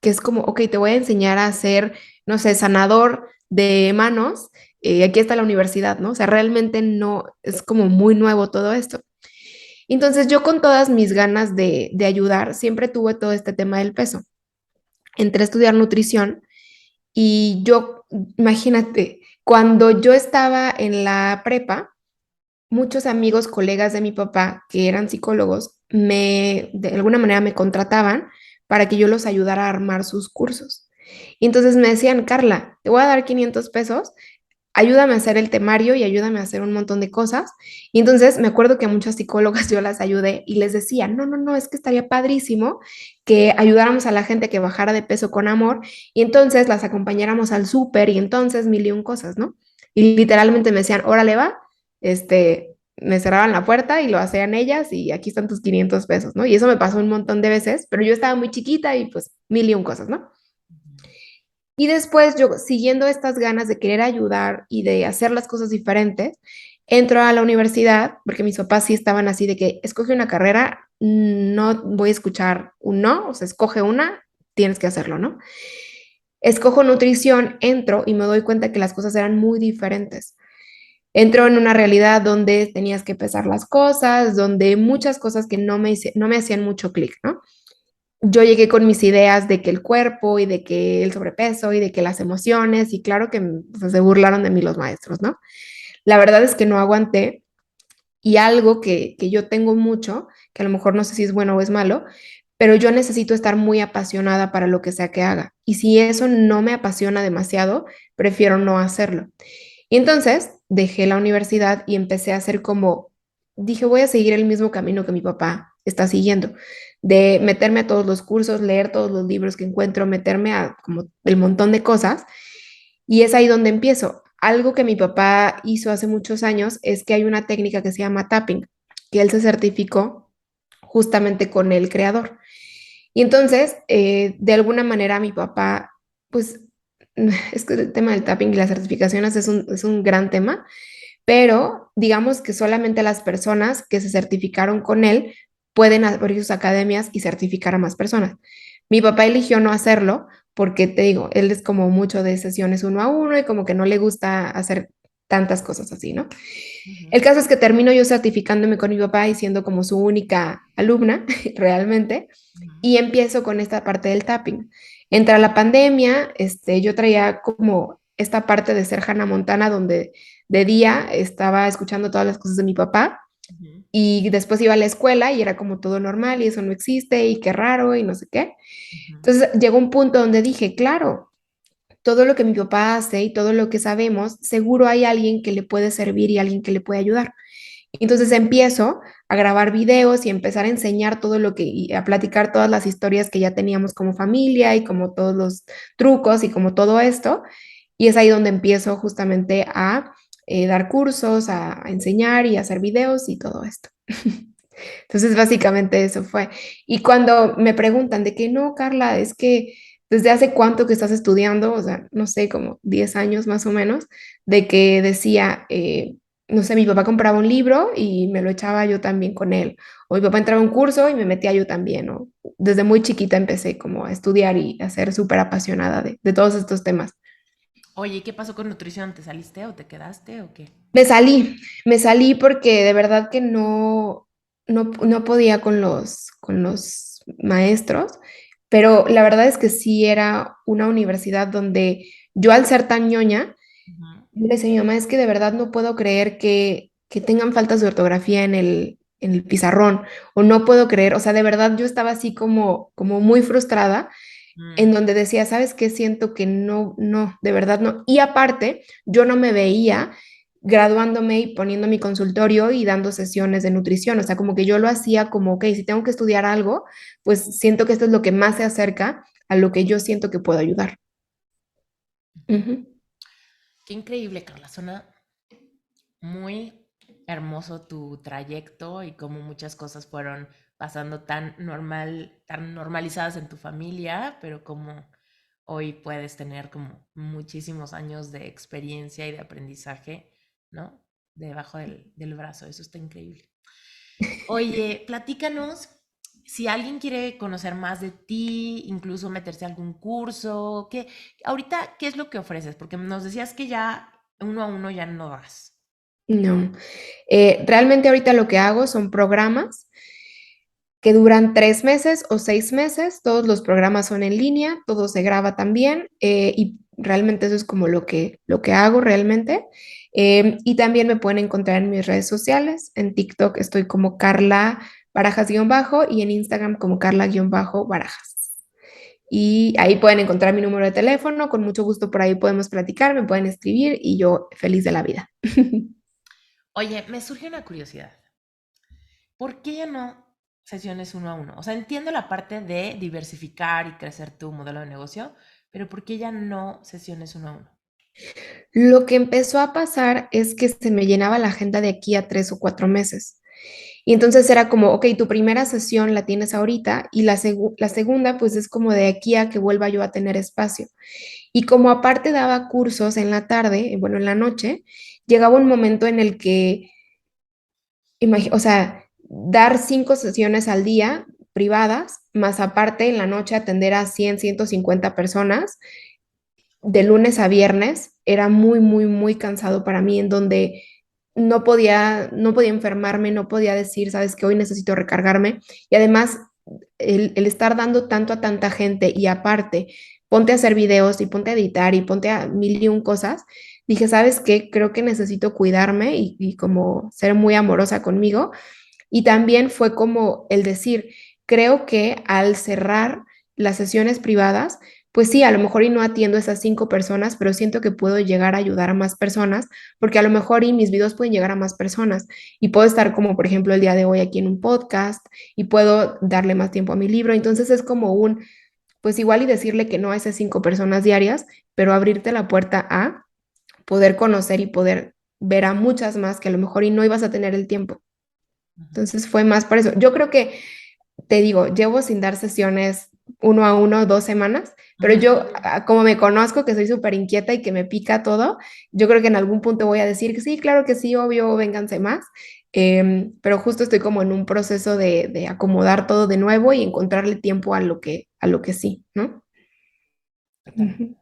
que es como, ok, te voy a enseñar a ser, no sé, sanador de manos, aquí está la universidad, ¿no? O sea, realmente no, es como muy nuevo todo esto. Entonces yo con todas mis ganas de ayudar, siempre tuve todo este tema del peso. Entré a estudiar nutrición y yo, imagínate, cuando yo estaba en la prepa, muchos amigos, colegas de mi papá, que eran psicólogos, de alguna manera me contrataban para que yo los ayudara a armar sus cursos. Y entonces me decían, Carla, te voy a dar 500 pesos, ayúdame a hacer el temario y ayúdame a hacer un montón de cosas. Y entonces me acuerdo que a muchas psicólogas yo las ayudé y les decía, no, no, no, es que estaría padrísimo que ayudáramos a la gente que bajara de peso con amor y entonces las acompañáramos al súper y entonces mil y un cosas, ¿no? Y literalmente me decían, órale va, me cerraban la puerta y lo hacían ellas y aquí están tus 500 pesos, ¿no? Y eso me pasó un montón de veces, pero yo estaba muy chiquita y pues mil y un cosas, ¿no? Y después yo, siguiendo estas ganas de querer ayudar y de hacer las cosas diferentes, entro a la universidad, porque mis papás sí estaban así de que escoge una carrera, no voy a escuchar un no, o sea, escoge una, tienes que hacerlo, ¿no? Escojo nutrición, entro y me doy cuenta que las cosas eran muy diferentes. Entro en una realidad donde tenías que pesar las cosas, donde muchas cosas que no me hacían mucho clic, ¿no? Yo llegué con mis ideas de que el cuerpo y de que el sobrepeso y de que las emociones y claro que o sea, se burlaron de mí los maestros, ¿no? La verdad es que no aguanté y algo que yo tengo mucho, que a lo mejor no sé si es bueno o es malo, pero yo necesito estar muy apasionada para lo que sea que haga. Y si eso no me apasiona demasiado, prefiero no hacerlo. Y entonces dejé la universidad y empecé a hacer como, dije, voy a seguir el mismo camino que mi papá está siguiendo, de meterme a todos los cursos, leer todos los libros que encuentro, meterme a como el montón de cosas. Y es ahí donde empiezo. Algo que mi papá hizo hace muchos años es que hay una técnica que se llama tapping, que él se certificó justamente con el creador. Y entonces, de alguna manera, mi papá, pues, es que el tema del tapping y las certificaciones es un gran tema, pero digamos que solamente las personas que se certificaron con él pueden abrir sus academias y certificar a más personas. Mi papá eligió no hacerlo porque, te digo, él es como mucho de sesiones uno a uno y como que no le gusta hacer tantas cosas así, ¿no? El Ujú, caso es que termino yo certificándome con mi papá y siendo como su única alumna realmente, ujú, y empiezo con esta parte del tapping. Entra la pandemia, yo traía como esta parte de ser Hannah Montana, donde de día estaba escuchando todas las cosas de mi papá ujú, y después iba a la escuela y era como todo normal y eso no existe y qué raro y no sé qué. ujú. Entonces llegó un punto donde dije, claro, todo lo que mi papá hace y todo lo que sabemos, seguro hay alguien que le puede servir y alguien que le puede ayudar. Entonces empiezo a grabar videos y empezar a enseñar todo lo que, y a platicar todas las historias que ya teníamos como familia y como todos los trucos y como todo esto. Y es ahí donde empiezo justamente a dar cursos, a enseñar y a hacer videos y todo esto. Entonces, básicamente eso fue. Y cuando me preguntan de que no, Carla, es que desde hace cuánto que estás estudiando, o sea, no sé, como 10 años más o menos, de que decía, no sé, mi papá compraba un libro y me lo echaba yo también con él, o mi papá entraba a un curso y me metía yo también, o desde muy chiquita empecé como a estudiar y a ser súper apasionada de todos estos temas. Oye, ¿y qué pasó con nutrición? ¿Te saliste o te quedaste o qué? Me salí porque de verdad que no podía con los maestros, pero la verdad es que sí era una universidad donde yo al ser tan ñoña, Ujú, yo le decía a mi mamá, es que de verdad no puedo creer que tengan faltas de ortografía en el pizarrón, o no puedo creer, o sea, de verdad yo estaba así como muy frustrada en mm, donde decía, ¿sabes qué? Siento que no, de verdad no. Y aparte, yo no me veía graduándome y poniendo mi consultorio y dando sesiones de nutrición, o sea, como que yo lo hacía como, ok, si tengo que estudiar algo, pues siento que esto es lo que más se acerca a lo que yo siento que puedo ayudar. ujú. Ujú. Qué increíble, Carla. Suena muy hermoso tu trayecto y cómo muchas cosas fueron pasando tan normalizadas en tu familia, pero como hoy puedes tener como muchísimos años de experiencia y de aprendizaje, ¿no? Debajo del brazo. Eso está increíble. Oye, platícanos si alguien quiere conocer más de ti, incluso meterse a algún curso, ahorita, ¿qué es lo que ofreces? Porque nos decías que ya uno a uno ya no das. No. Realmente ahorita lo que hago son programas que duran 3 meses o 6 meses. Todos los programas son en línea, todo se graba también y realmente eso es como lo que hago realmente. Y también me pueden encontrar en mis redes sociales. En TikTok estoy como Carla Barajas-bajo y en Instagram como Carla-Barajas. Y ahí pueden encontrar mi número de teléfono. Con mucho gusto por ahí podemos platicar, me pueden escribir y yo feliz de la vida. Oye, me surge una curiosidad. ¿Por qué ya no sesiones uno a uno? O sea, entiendo la parte de diversificar y crecer tu modelo de negocio, pero ¿por qué ya no sesiones uno a uno? Lo que empezó a pasar es que se me llenaba la agenda de aquí a 3 o 4 meses. Y entonces era como, ok, tu primera sesión la tienes ahorita y la segunda pues es como de aquí a que vuelva yo a tener espacio. Y como aparte daba cursos en la tarde, bueno, en la noche, llegaba un momento en el que, o sea, dar 5 sesiones al día privadas, más aparte en la noche atender a 100, 150 personas de lunes a viernes era muy cansado para mí, en donde no podía enfermarme, no podía decir, sabes que hoy necesito recargarme. Y además, el estar dando tanto a tanta gente y aparte, ponte a hacer videos y ponte a editar y ponte a mil y un cosas, dije, ¿sabes qué? Creo que necesito cuidarme y como ser muy amorosa conmigo. Y también fue como el decir, creo que al cerrar las sesiones privadas, pues sí, a lo mejor y no atiendo a esas 5 personas, pero siento que puedo llegar a ayudar a más personas, porque a lo mejor y mis videos pueden llegar a más personas y puedo estar como, por ejemplo, el día de hoy aquí en un podcast y puedo darle más tiempo a mi libro. Entonces es como pues igual y decirle que no a esas 5 personas diarias, pero abrirte la puerta a poder conocer y poder ver a muchas más que a lo mejor y no ibas a tener el tiempo. Ujú. Entonces fue más por eso. Yo creo que, te digo, llevo sin dar sesiones uno a uno 2 semanas, pero Ujú. yo, como me conozco, que soy súper inquieta y que me pica todo, yo creo que en algún punto voy a decir que sí, claro que sí, obvio, vénganse más. Pero justo estoy como en un proceso de acomodar todo de nuevo y encontrarle tiempo a lo que sí, ¿no? Total. Ujú,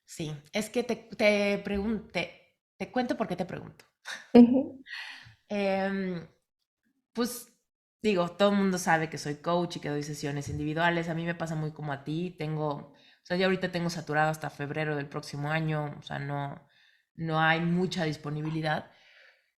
Sí, es que te pregunté, te cuento por qué te pregunto. ujú, Em, pues digo, todo el mundo sabe que soy coach y que doy sesiones individuales. A mí me pasa muy como a ti. O sea, yo ahorita tengo saturado hasta febrero del próximo año. O sea, no hay mucha disponibilidad.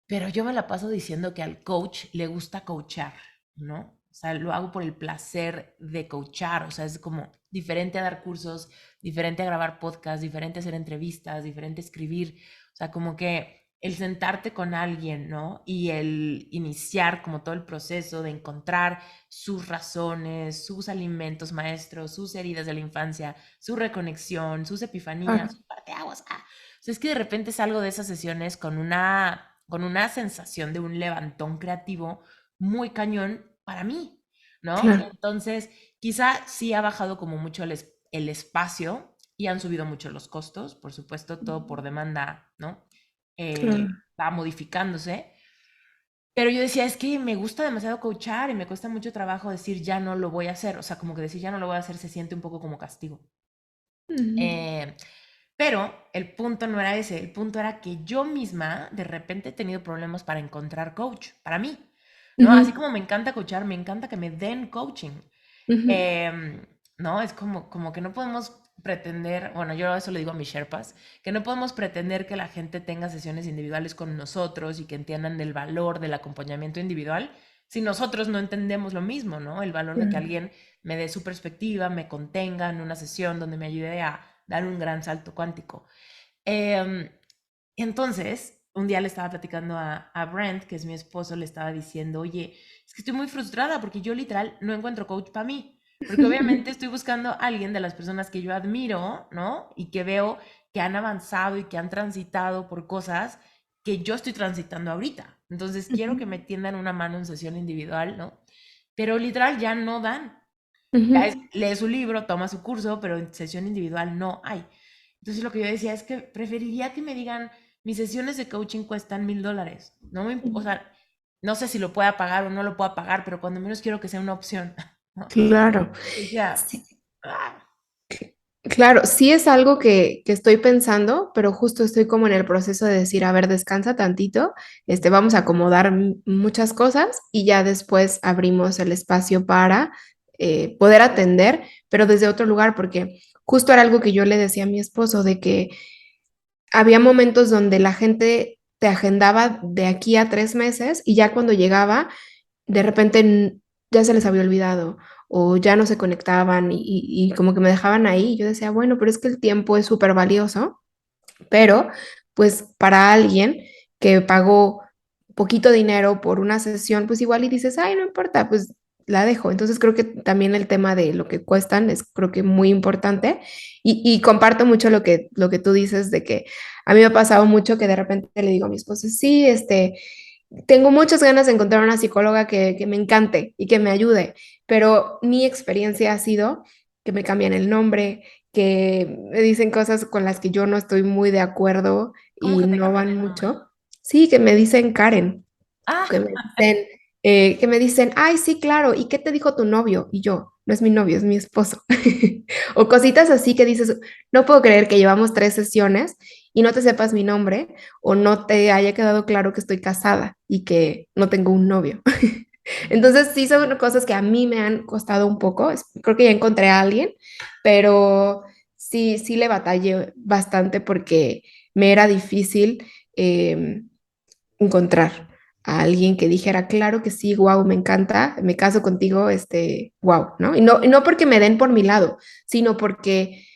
Pero yo me la paso diciendo que al coach le gusta coachar, ¿no? O sea, lo hago por el placer de coachar. O sea, es como diferente a dar cursos, diferente a grabar podcasts, diferente a hacer entrevistas, diferente a escribir. O sea, como que el sentarte con alguien, ¿no? Y el iniciar como todo el proceso de encontrar sus razones, sus alimentos maestros, sus heridas de la infancia, su reconexión, sus epifanías, claro, sus parteaguas. O sea, es que de repente salgo de esas sesiones con una sensación de un levantón creativo muy cañón para mí, ¿no? claro, Entonces, quizá sí ha bajado como mucho el espacio y han subido mucho los costos, por supuesto, todo por demanda, ¿no? claro. Va modificándose. Pero yo decía, es que me gusta demasiado coachar y me cuesta mucho trabajo decir ya no lo voy a hacer. O sea, como que decir ya no lo voy a hacer se siente un poco como castigo. Ujú, Eh, pero el punto no era ese, el punto era que yo misma de repente he tenido problemas para encontrar coach, para mí, ¿no? Así ujú, como me encanta coachar, me encanta que me den coaching. ujú, Em, ¿No? Es como que no podemos pretender, bueno, yo eso le digo a mis Sherpas, que no podemos pretender que la gente tenga sesiones individuales con nosotros y que entiendan del valor del acompañamiento individual si nosotros no entendemos lo mismo, ¿no? El valor de que claro. alguien me dé su perspectiva, me contenga en una sesión donde me ayude a dar un gran salto cuántico. Em, entonces, un día le estaba platicando a Brent, que es mi esposo, le estaba diciendo, oye, es que estoy muy frustrada porque yo literal no encuentro coach para mí. Porque obviamente estoy buscando a alguien de las personas que yo admiro, ¿no? Y que veo que han avanzado y que han transitado por cosas que yo estoy transitando ahorita. Entonces quiero que me tiendan una mano en sesión individual, ¿no? Pero literal ya no dan. Ya Ujú, lee su libro, toma su curso, pero en sesión individual no hay. Entonces lo que yo decía es que preferiría que me digan, mis sesiones de coaching cuestan $1000. O ujú. sea, no sé si lo pueda pagar o no lo pueda pagar, pero cuando menos quiero que sea una opción. ¿No? Claro. Decía, Sí, ah, claro, sí es algo que estoy pensando, pero justo estoy como en el proceso de decir, a ver, descansa tantito, vamos a acomodar muchas cosas y ya después abrimos el espacio para poder atender, pero desde otro lugar, porque justo era algo que yo le decía a mi esposo, de que había momentos donde la gente te agendaba de aquí a 3 meses y ya cuando llegaba, de repente ya se les había olvidado o ya no se conectaban y como que me dejaban ahí. Y yo decía, bueno, pero es que el tiempo es súper valioso, pero pues para alguien que pagó poquito dinero por una sesión, pues igual y dices, ay, no importa, pues la dejo. Entonces creo que también el tema de lo que cuestan es creo que muy importante y comparto mucho lo que tú dices de que a mí me ha pasado mucho que de repente le digo a mi esposo, sí, tengo muchas ganas de encontrar una psicóloga que me encante y que me ayude, pero mi experiencia ha sido que me cambian el nombre, que me dicen cosas con las que yo no estoy muy de acuerdo ¿cómo y que te no cambian van el nombre? mucho. Sí, que me dicen Karen, que Ah, me dicen, ay, sí, claro, ¿y qué te dijo tu novio? Y yo, no es mi novio, es mi esposo. O cositas así que dices, no puedo creer que llevamos 3 sesiones y no te sepas mi nombre o no te haya quedado claro que estoy casada y que no tengo un novio. Entonces sí son cosas que a mí me han costado un poco. Creo que ya encontré a alguien, pero sí, sí le batallé bastante porque me era difícil encontrar a alguien que dijera, claro que sí, wow, me encanta, me caso contigo, wow, ¿no? Y no porque me den por mi lado, sino porque,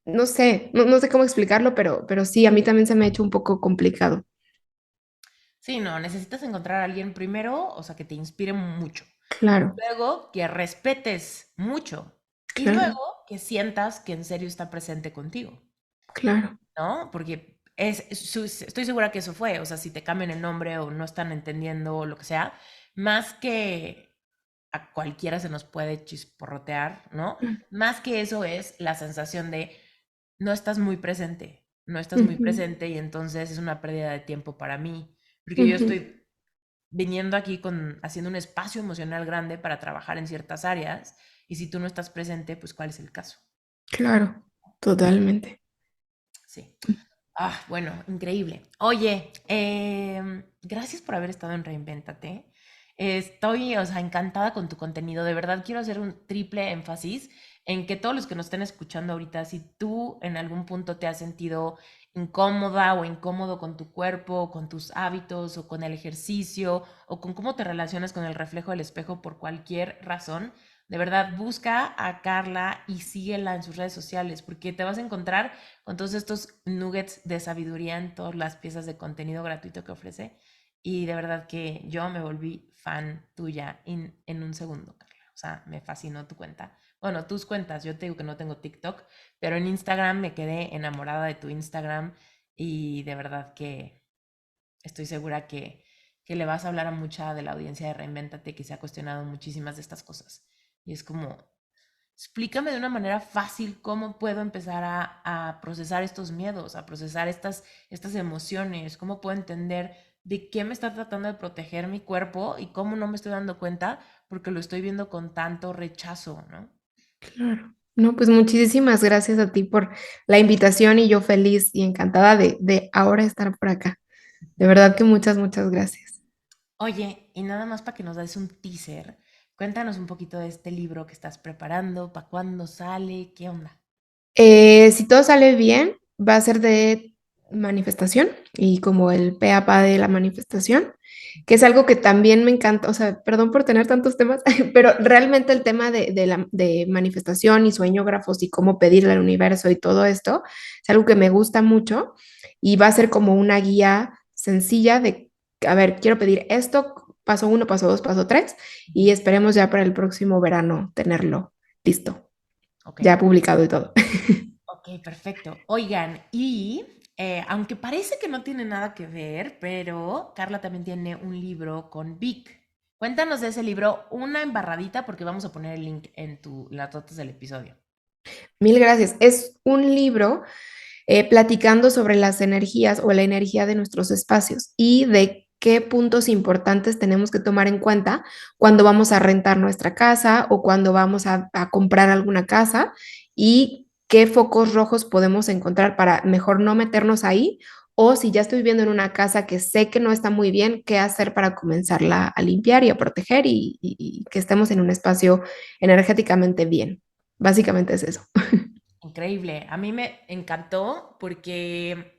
no sé, no sé cómo explicarlo, pero sí, a mí también se me ha hecho un poco complicado. sí, no, necesitas encontrar a alguien primero, o sea, que te inspire mucho. Claro, Luego, que respetes mucho. Y claro, luego, que sientas que en serio está presente contigo. claro. ¿No? Porque estoy segura que eso fue, o sea, si te cambian el nombre o no están entendiendo o lo que sea, más que a cualquiera se nos puede chisporrotear, ¿no? Más que eso es la sensación de no estás muy presente, no estás muy Ujú, presente y entonces es una pérdida de tiempo para mí, porque yo ujú. estoy viniendo aquí haciendo un espacio emocional grande para trabajar en ciertas áreas y si tú no estás presente, pues ¿cuál es el caso? Claro, totalmente. Sí. Ah, bueno, increíble. Oye, gracias por haber estado en Reinvéntate. Estoy, o sea, encantada con tu contenido. De verdad quiero hacer un triple énfasis en que todos los que nos estén escuchando ahorita, si tú en algún punto te has sentido incómoda o incómodo con tu cuerpo, con tus hábitos o con el ejercicio o con cómo te relacionas con el reflejo del espejo por cualquier razón, de verdad busca a Carla y síguela en sus redes sociales porque te vas a encontrar con todos estos nuggets de sabiduría en todas las piezas de contenido gratuito que ofrece. Y de verdad que yo me volví fan tuya en un segundo, Carla. O sea, me fascinó tu cuenta. Bueno, tus cuentas, yo te digo que no tengo TikTok, pero en Instagram me quedé enamorada de tu Instagram y de verdad que estoy segura que le vas a hablar a mucha de la audiencia de Reinvéntate que se ha cuestionado muchísimas de estas cosas. Y es como, explícame de una manera fácil cómo puedo empezar a procesar estos miedos, a procesar estas emociones, cómo puedo entender de qué me está tratando de proteger mi cuerpo y cómo no me estoy dando cuenta porque lo estoy viendo con tanto rechazo, ¿no? Claro. No, pues muchísimas gracias a ti por la invitación y yo feliz y encantada de ahora estar por acá. De verdad que muchas, muchas gracias. Oye, y nada más para que nos des un teaser, cuéntanos un poquito de este libro que estás preparando, para cuándo sale, qué onda. Si todo sale bien, va a ser de manifestación y como el PAPA de la manifestación, que es algo que también me encanta, o sea, perdón por tener tantos temas, pero realmente el tema de manifestación y sueñógrafos y cómo pedirle al universo y todo esto es algo que me gusta mucho y va a ser como una guía sencilla de, a ver, quiero pedir esto, paso uno, paso dos, paso tres, y esperemos ya para el próximo verano tenerlo listo, Ok. ya publicado y todo. Ok, perfecto. Oigan, y aunque parece que no tiene nada que ver, pero Carla también tiene un libro con Vic. Cuéntanos de ese libro, una embarradita, porque vamos a poner el link en las notas del episodio. Mil gracias. Es un libro platicando sobre las energías o la energía de nuestros espacios y de qué puntos importantes tenemos que tomar en cuenta cuando vamos a rentar nuestra casa o cuando vamos a comprar alguna casa y qué focos rojos podemos encontrar para mejor no meternos ahí o si ya estoy viviendo en una casa que sé que no está muy bien, qué hacer para comenzarla a limpiar y a proteger y que estemos en un espacio energéticamente bien. Básicamente es eso. Increíble. A mí me encantó porque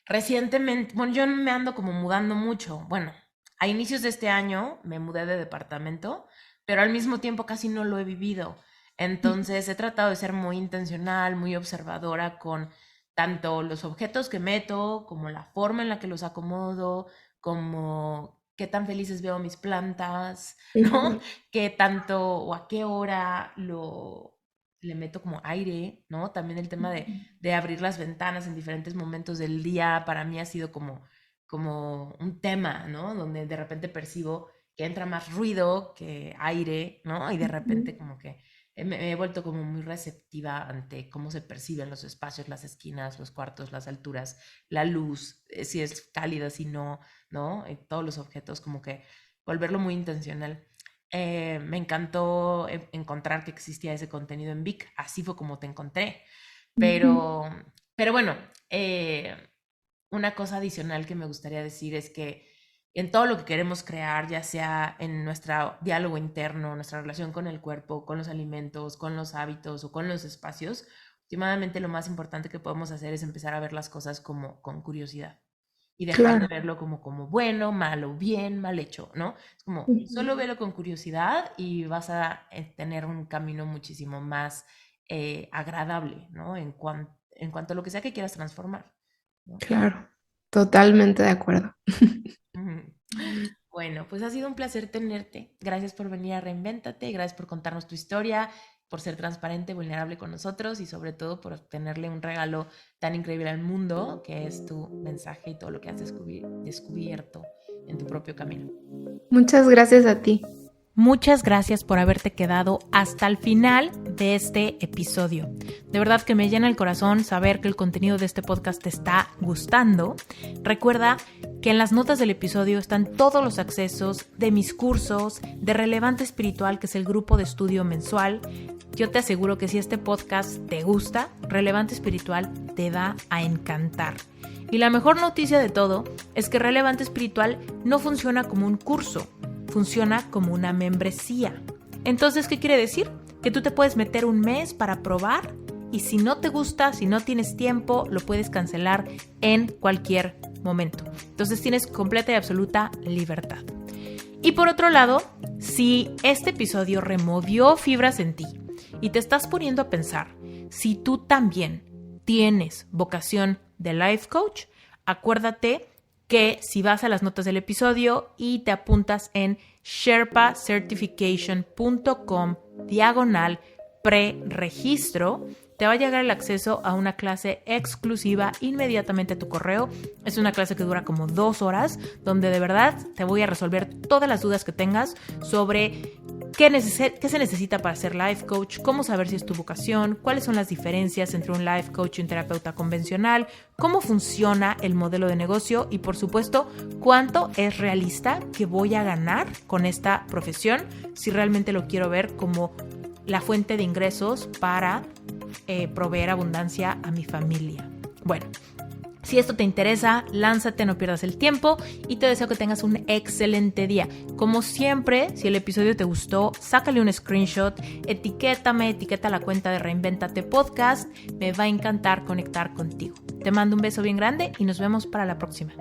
recientemente, bueno, yo me ando como mudando mucho. Bueno, a inicios de este año me mudé de departamento, pero al mismo tiempo casi no lo he vivido. Entonces he tratado de ser muy intencional, muy observadora con tanto los objetos que meto, como la forma en la que los acomodo, como qué tan felices veo mis plantas, ¿no? Ujú, Qué tanto o a qué hora le meto como aire, ¿no? También el tema de abrir las ventanas en diferentes momentos del día para mí ha sido como un tema, ¿no? Donde de repente percibo que entra más ruido que aire, ¿no? Y de ujú. repente como que me he vuelto como muy receptiva ante cómo se perciben los espacios, las esquinas, los cuartos, las alturas, la luz, si es cálida, si no, ¿no? Todos los objetos, como que volverlo muy intencional. Me encantó encontrar que existía ese contenido en Vic, así fue como te encontré. Ujú, Pero, pero bueno, eh, una cosa adicional que me gustaría decir es que en todo lo que queremos crear, ya sea en nuestro diálogo interno, nuestra relación con el cuerpo, con los alimentos, con los hábitos o con los espacios, últimamente lo más importante que podemos hacer es empezar a ver las cosas como con curiosidad y dejar de claro. verlo como bueno, malo, bien, mal hecho, ¿no? Es como Ujú, solo velo con curiosidad y vas a tener un camino muchísimo más agradable, ¿no? En cuanto a lo que sea que quieras transformar, ¿no? claro, totalmente de acuerdo. Ujú. Bueno, pues ha sido un placer tenerte. Gracias por venir a Reinvéntate, gracias por contarnos tu historia, por ser transparente, vulnerable con nosotros y sobre todo por tenerle un regalo tan increíble al mundo, que es tu mensaje y todo lo que has descubierto en tu propio camino. Muchas gracias a ti. Muchas gracias por haberte quedado hasta el final de este episodio. De verdad que me llena el corazón saber que el contenido de este podcast te está gustando. Recuerda que en las notas del episodio están todos los accesos de mis cursos, de Relevante Espiritual, que es el grupo de estudio mensual. Yo te aseguro que si este podcast te gusta, Relevante Espiritual te va a encantar. Y la mejor noticia de todo es que Relevante Espiritual no funciona como un curso, funciona como una membresía. Entonces, ¿qué quiere decir? Que tú te puedes meter un mes para probar y si no te gusta, si no tienes tiempo, lo puedes cancelar en cualquier momento. Entonces tienes completa y absoluta libertad. Y por otro lado, si este episodio removió fibras en ti y te estás poniendo a pensar si tú también tienes vocación de life coach, acuérdate que si vas a las notas del episodio y te apuntas en sherpacertification.com/preregistro, te va a llegar el acceso a una clase exclusiva inmediatamente a tu correo. Es una clase que dura como 2 horas, donde de verdad te voy a resolver todas las dudas que tengas sobre qué se necesita para ser life coach, cómo saber si es tu vocación, cuáles son las diferencias entre un life coach y un terapeuta convencional, cómo funciona el modelo de negocio y, por supuesto, cuánto es realista que voy a ganar con esta profesión si realmente lo quiero ver como la fuente de ingresos para proveer abundancia a mi familia. Bueno, si esto te interesa, lánzate, no pierdas el tiempo y te deseo que tengas un excelente día. Como siempre, si el episodio te gustó, sácale un screenshot, etiqueta la cuenta de Reinvéntate Podcast. Me va a encantar conectar contigo. Te mando un beso bien grande y nos vemos para la próxima.